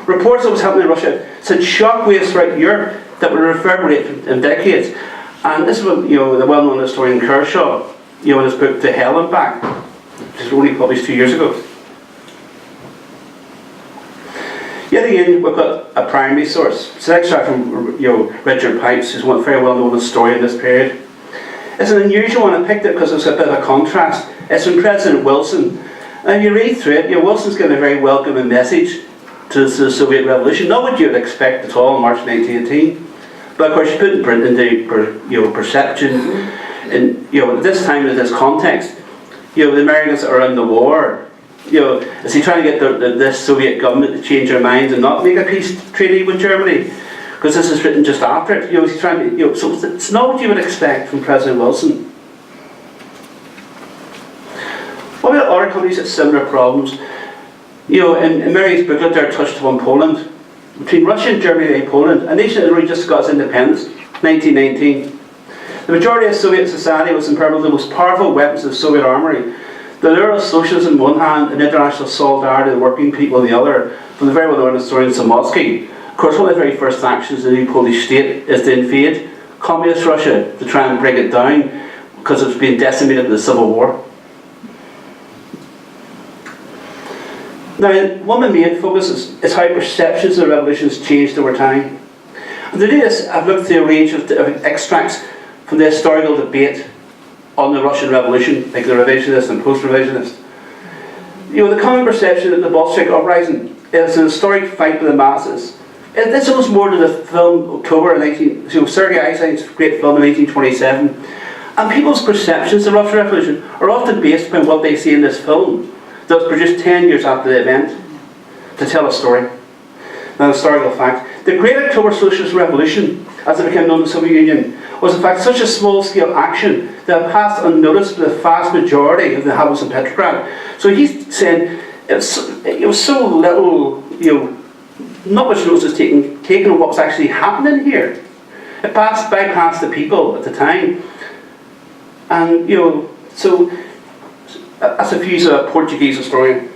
Reports of what was happening in Russia sent shockwaves throughout Europe that would reverberate in decades. And this is what the well-known historian Kershaw, in his book To Hell and Back, which was only published 2 years ago. Yet again, we've got a primary source. It's an extract from Richard Pipes, who's one very well-known historian in this period. It's an unusual one. I picked it because it's a bit of a contrast. It's from President Wilson. And if you read through it, Wilson's given a very welcoming message to the Soviet Revolution. Not what you would expect at all in March 1918. But of course, you put it into perception. And at this time, in this context, the Americans are in the war. Is he trying to get this Soviet government to change their minds and not make a peace treaty with Germany? Because this is written just after it. He's trying to, so it's not what you would expect from President Wilson. What about other countries that have similar problems? In Mary's booklet there touched upon Poland. Between Russia and Germany and Poland, a nation that really just got its independence, 1919. The majority of Soviet society was impermeable to the most powerful weapons of the Soviet armoury. The lure of socialism on one hand and international solidarity of the working people on the other, from the very well-known historian Samosky. Of course, one of the very first actions of the new Polish state is to invade communist Russia to try and bring it down because it was being decimated in the Civil War. Now, one of the main focuses is how perceptions of the revolutions changed over time. And to do this, I've looked through a range of extracts from the historical debate on the Russian Revolution, like the revisionist and post-revisionist. You know, the common perception that the Bolshevik uprising is an historic fight with the masses. This owes more to the film October 19, Sergei Eisenstein's great film in 1927. And people's perceptions of the Russian Revolution are often based upon what they see in this film that was produced 10 years after the event to tell a story. Now, historical fact. The Great October Socialist Revolution, as it became known in the Soviet Union, was in fact such a small-scale action that passed unnoticed by the vast majority of the inhabitants of Petrograd. So he's saying it was so little, not much notice was taken of what was actually happening here. It bypassed the people at the time. And, so that's a view of a Portuguese historian.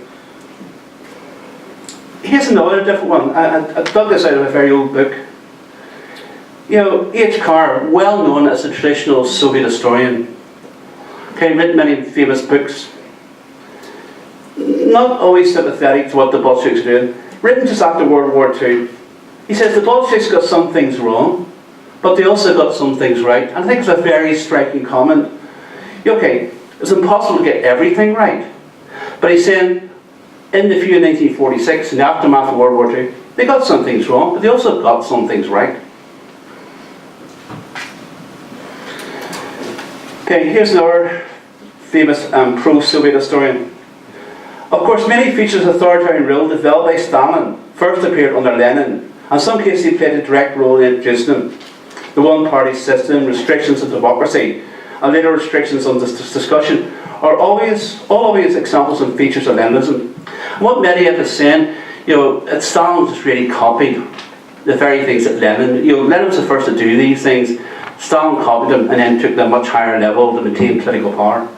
Here's another different one. I dug this out of a very old book. H. Carr, well known as a traditional Soviet historian, written many famous books, not always sympathetic to what the Bolsheviks are doing, written just after World War II. He says the Bolsheviks got some things wrong, but they also got some things right. And I think it's a very striking comment. It's impossible to get everything right. But he's saying, in the view of 1946, in the aftermath of World War II, they got some things wrong, but they also got some things right. Here's another famous pro-Soviet historian. Of course, many features of authoritarian rule developed by Stalin first appeared under Lenin. In some cases, he played a direct role in introducing them. The one-party system, restrictions of democracy, and later restrictions on this discussion are always examples and features of Leninism. And what Medvedev is saying, Stalin just really copied the very things that Lenin. Lenin was the first to do these things. Stalin copied them and then took them much higher level to maintain political power.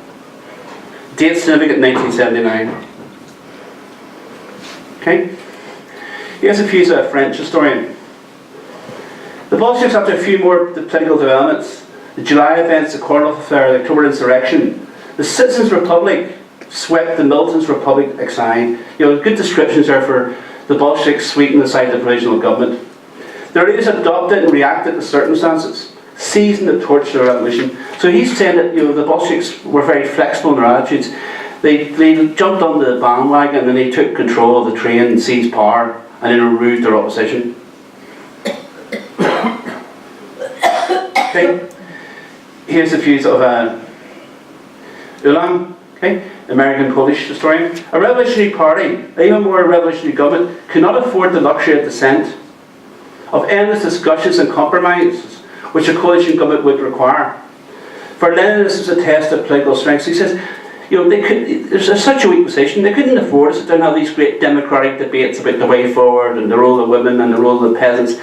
Date significant 1979. Here's a few of a French historian. The Bolsheviks, after a few more political developments, the July events, the Kornilov affair, the October insurrection, the Citizens' Republic swept the Militants' Republic aside. Good descriptions there for the Bolsheviks sweeping aside the Provisional Government. The leaders adopted and reacted to circumstances, seizing the torch of the revolution. So he's saying that the Bolsheviks were very flexible in their attitudes. They jumped on the bandwagon and they took control of the train and seized power and then removed their opposition. Here's the views of Ulam, American Polish historian. A revolutionary party, even more a revolutionary government, could not afford the luxury of dissent, of endless discussions and compromises, which a coalition government would require. For Lenin, this is a test of political strength. He says, there's such a weak position, they couldn't afford to sit down and have these great democratic debates about the way forward and the role of women and the role of the peasants.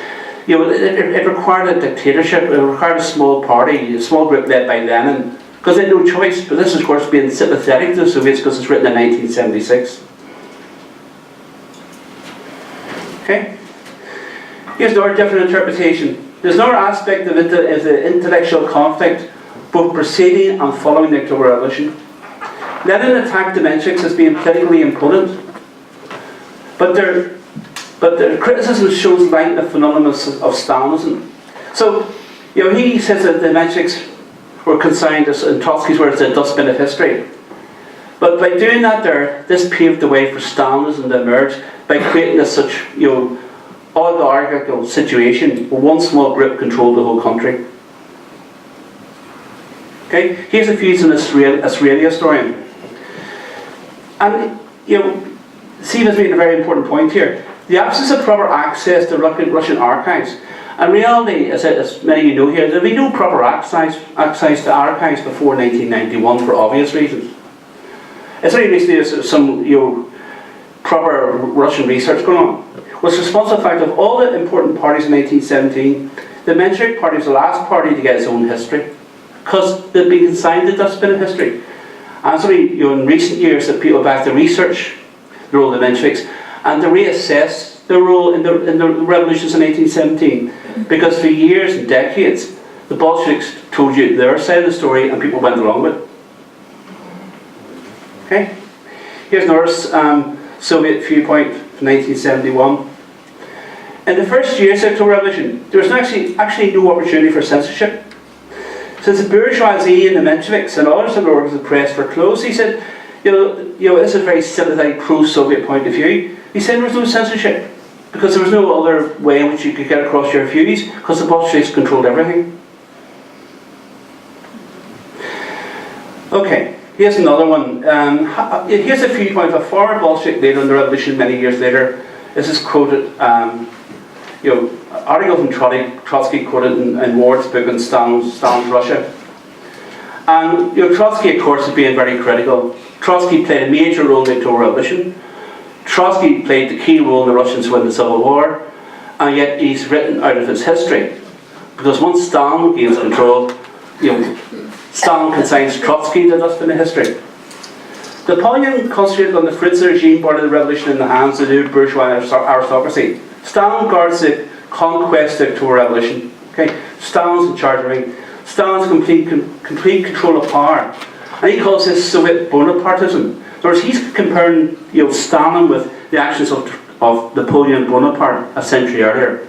It required a dictatorship, it required a small party, a small group led by Lenin, because they had no choice. But this is, of course, being sympathetic to the Soviets because it's written in 1976. Here's another different interpretation. There's another aspect of it that is the intellectual conflict, both preceding and following the October Revolution. Lenin attacked the Mensheviks as being politically impotent, but their criticism shows light in the phenomenon of Stalinism. So, he says that the Mensheviks were consigned, in Trotsky's words, the dustbin of history. But by doing that this paved the way for Stalinism to emerge by creating such, oligarchical situation where one small group controlled the whole country. Here's a views of an Israeli historian. And, Steve has made a very important point here. The absence of proper access to Russian archives. In reality, as many of you know here, there will be no proper access to archives before 1991 for obvious reasons. It's only recently there's some proper Russian research going on. Was responsible for the fact of all the important parties in 1917, the Menshevik Party was the last party to get its own history, because they'd been consigned to the dustbin of history. And it's only in recent years that people back to research the role of the Mensheviks and to reassess their role in the revolutions in 1817. Because for years and decades, the Bolsheviks told you their side of the story and people went along with it. Okay? Here's another Soviet viewpoint from 1971. In the first years of the Revolution, there was actually no opportunity for censorship. Since the bourgeoisie and the Mensheviks and others in the organs of the press were closed, he said, this is a very sympathetic pro-Soviet point of view. He said there was no censorship because there was no other way in which you could get across your views because the Bolsheviks controlled everything. Okay, here's another one. Here's a viewpoint of a former Bolshevik leader in the revolution many years later. This is quoted, article from Trotsky quoted in Ward's book on Stalin's Russia. And Trotsky, of course, is being very critical. Trotsky played a major role in the October Revolution. Trotsky played the key role in the Russians winning the Civil War, and yet he's written out of his history. Because once Stalin gains control, Stalin consigns Trotsky to dust in the history. Napoleon concentrated on the fruits of the regime part of the revolution in the hands of the new bourgeois aristocracy. Stalin guards the conquest of the October Revolution. Okay? Stalin's in charge of everything. Stalin's complete control of power. And he calls this Soviet Bonapartism. In other words, he's comparing Stalin with the actions of Napoleon Bonaparte a century earlier.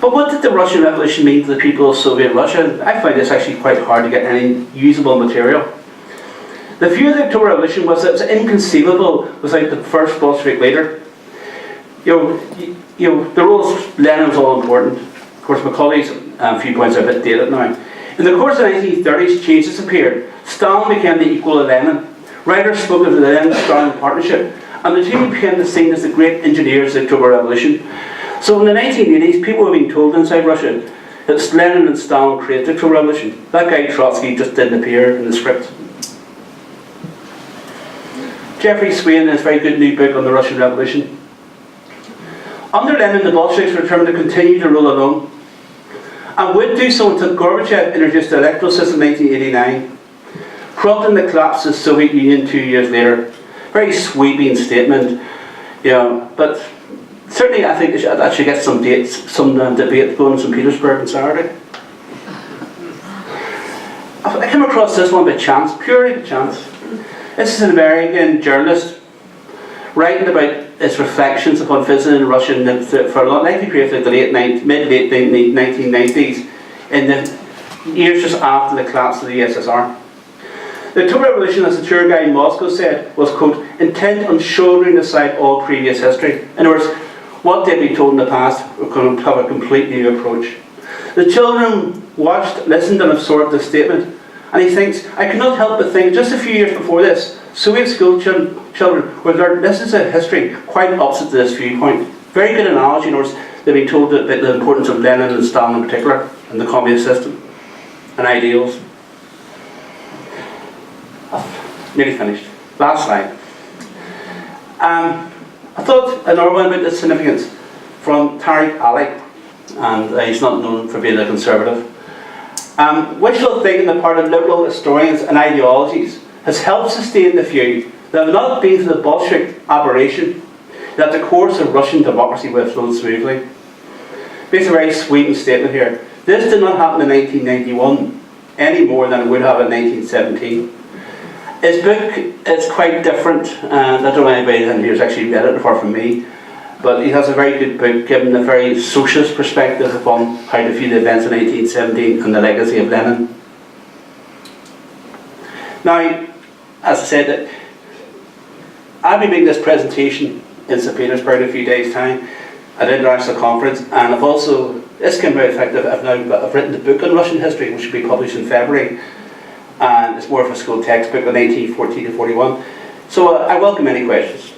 But what did the Russian Revolution mean to the people of Soviet Russia? I find this actually quite hard to get any usable material. The view of the October Revolution was that it was inconceivable without the first Bolshevik leader. The role of Lenin was all important. Of course, Macaulay's viewpoints are a bit dated now. In the course of the 1930s, changes appeared. Stalin became the equal of Lenin. Writers spoke of the Lenin-Stalin partnership, and the two became seen as the great engineers of the October Revolution. So in the 1980s, people were being told inside Russia that Lenin and Stalin created the October Revolution. That guy Trotsky just didn't appear in the script. Jeffrey Swain has a very good new book on the Russian Revolution. Under Lenin, the Bolsheviks were determined to continue to rule alone, and would do so until Gorbachev introduced the electoral system in 1989, prompting the collapse of the Soviet Union 2 years later. Very sweeping statement, but certainly I think that should get some debate going in St. Petersburg on Saturday. I came across this one by chance, purely by chance. This is an American journalist writing about his reflections upon visiting Russia for a lengthy period of the mid-late 1990s, in the years just after the collapse of the USSR. The October Revolution, as the tour guide in Moscow said, was, quote, intent on shouldering aside all previous history. In other words, what they'd been told in the past were going to have a completely new approach. The children watched, listened and absorbed this statement, and he thinks, I cannot help but think, just a few years before this, Soviet school children were learning this is a history quite opposite to this viewpoint. Very good analogy, in other words, they've been told about the importance of Lenin and Stalin in particular, and the communist system, and ideals. Nearly finished. Last slide. I thought another one about the significance from Tariq Ali, and he's not known for being a conservative. Wishful thinking on the part of liberal historians and ideologies has helped sustain the view that if not been for the Bolshevik aberration, that the course of Russian democracy would have flowed smoothly. Makes a very sweeping statement here. This did not happen in 1991 any more than it would have in 1917. His book is quite different, and I don't know anybody in here has actually read it apart from me, but he has a very good book giving a very socialist perspective upon how to view the events in 1917 and the legacy of Lenin. Now, as I said, I'll be making this presentation in St. Petersburg in a few days' time at an international conference, and I've also, this came about the fact that I've written a book on Russian history, which will be published in February, and it's more of a school textbook on 1914 to 41. So I welcome any questions.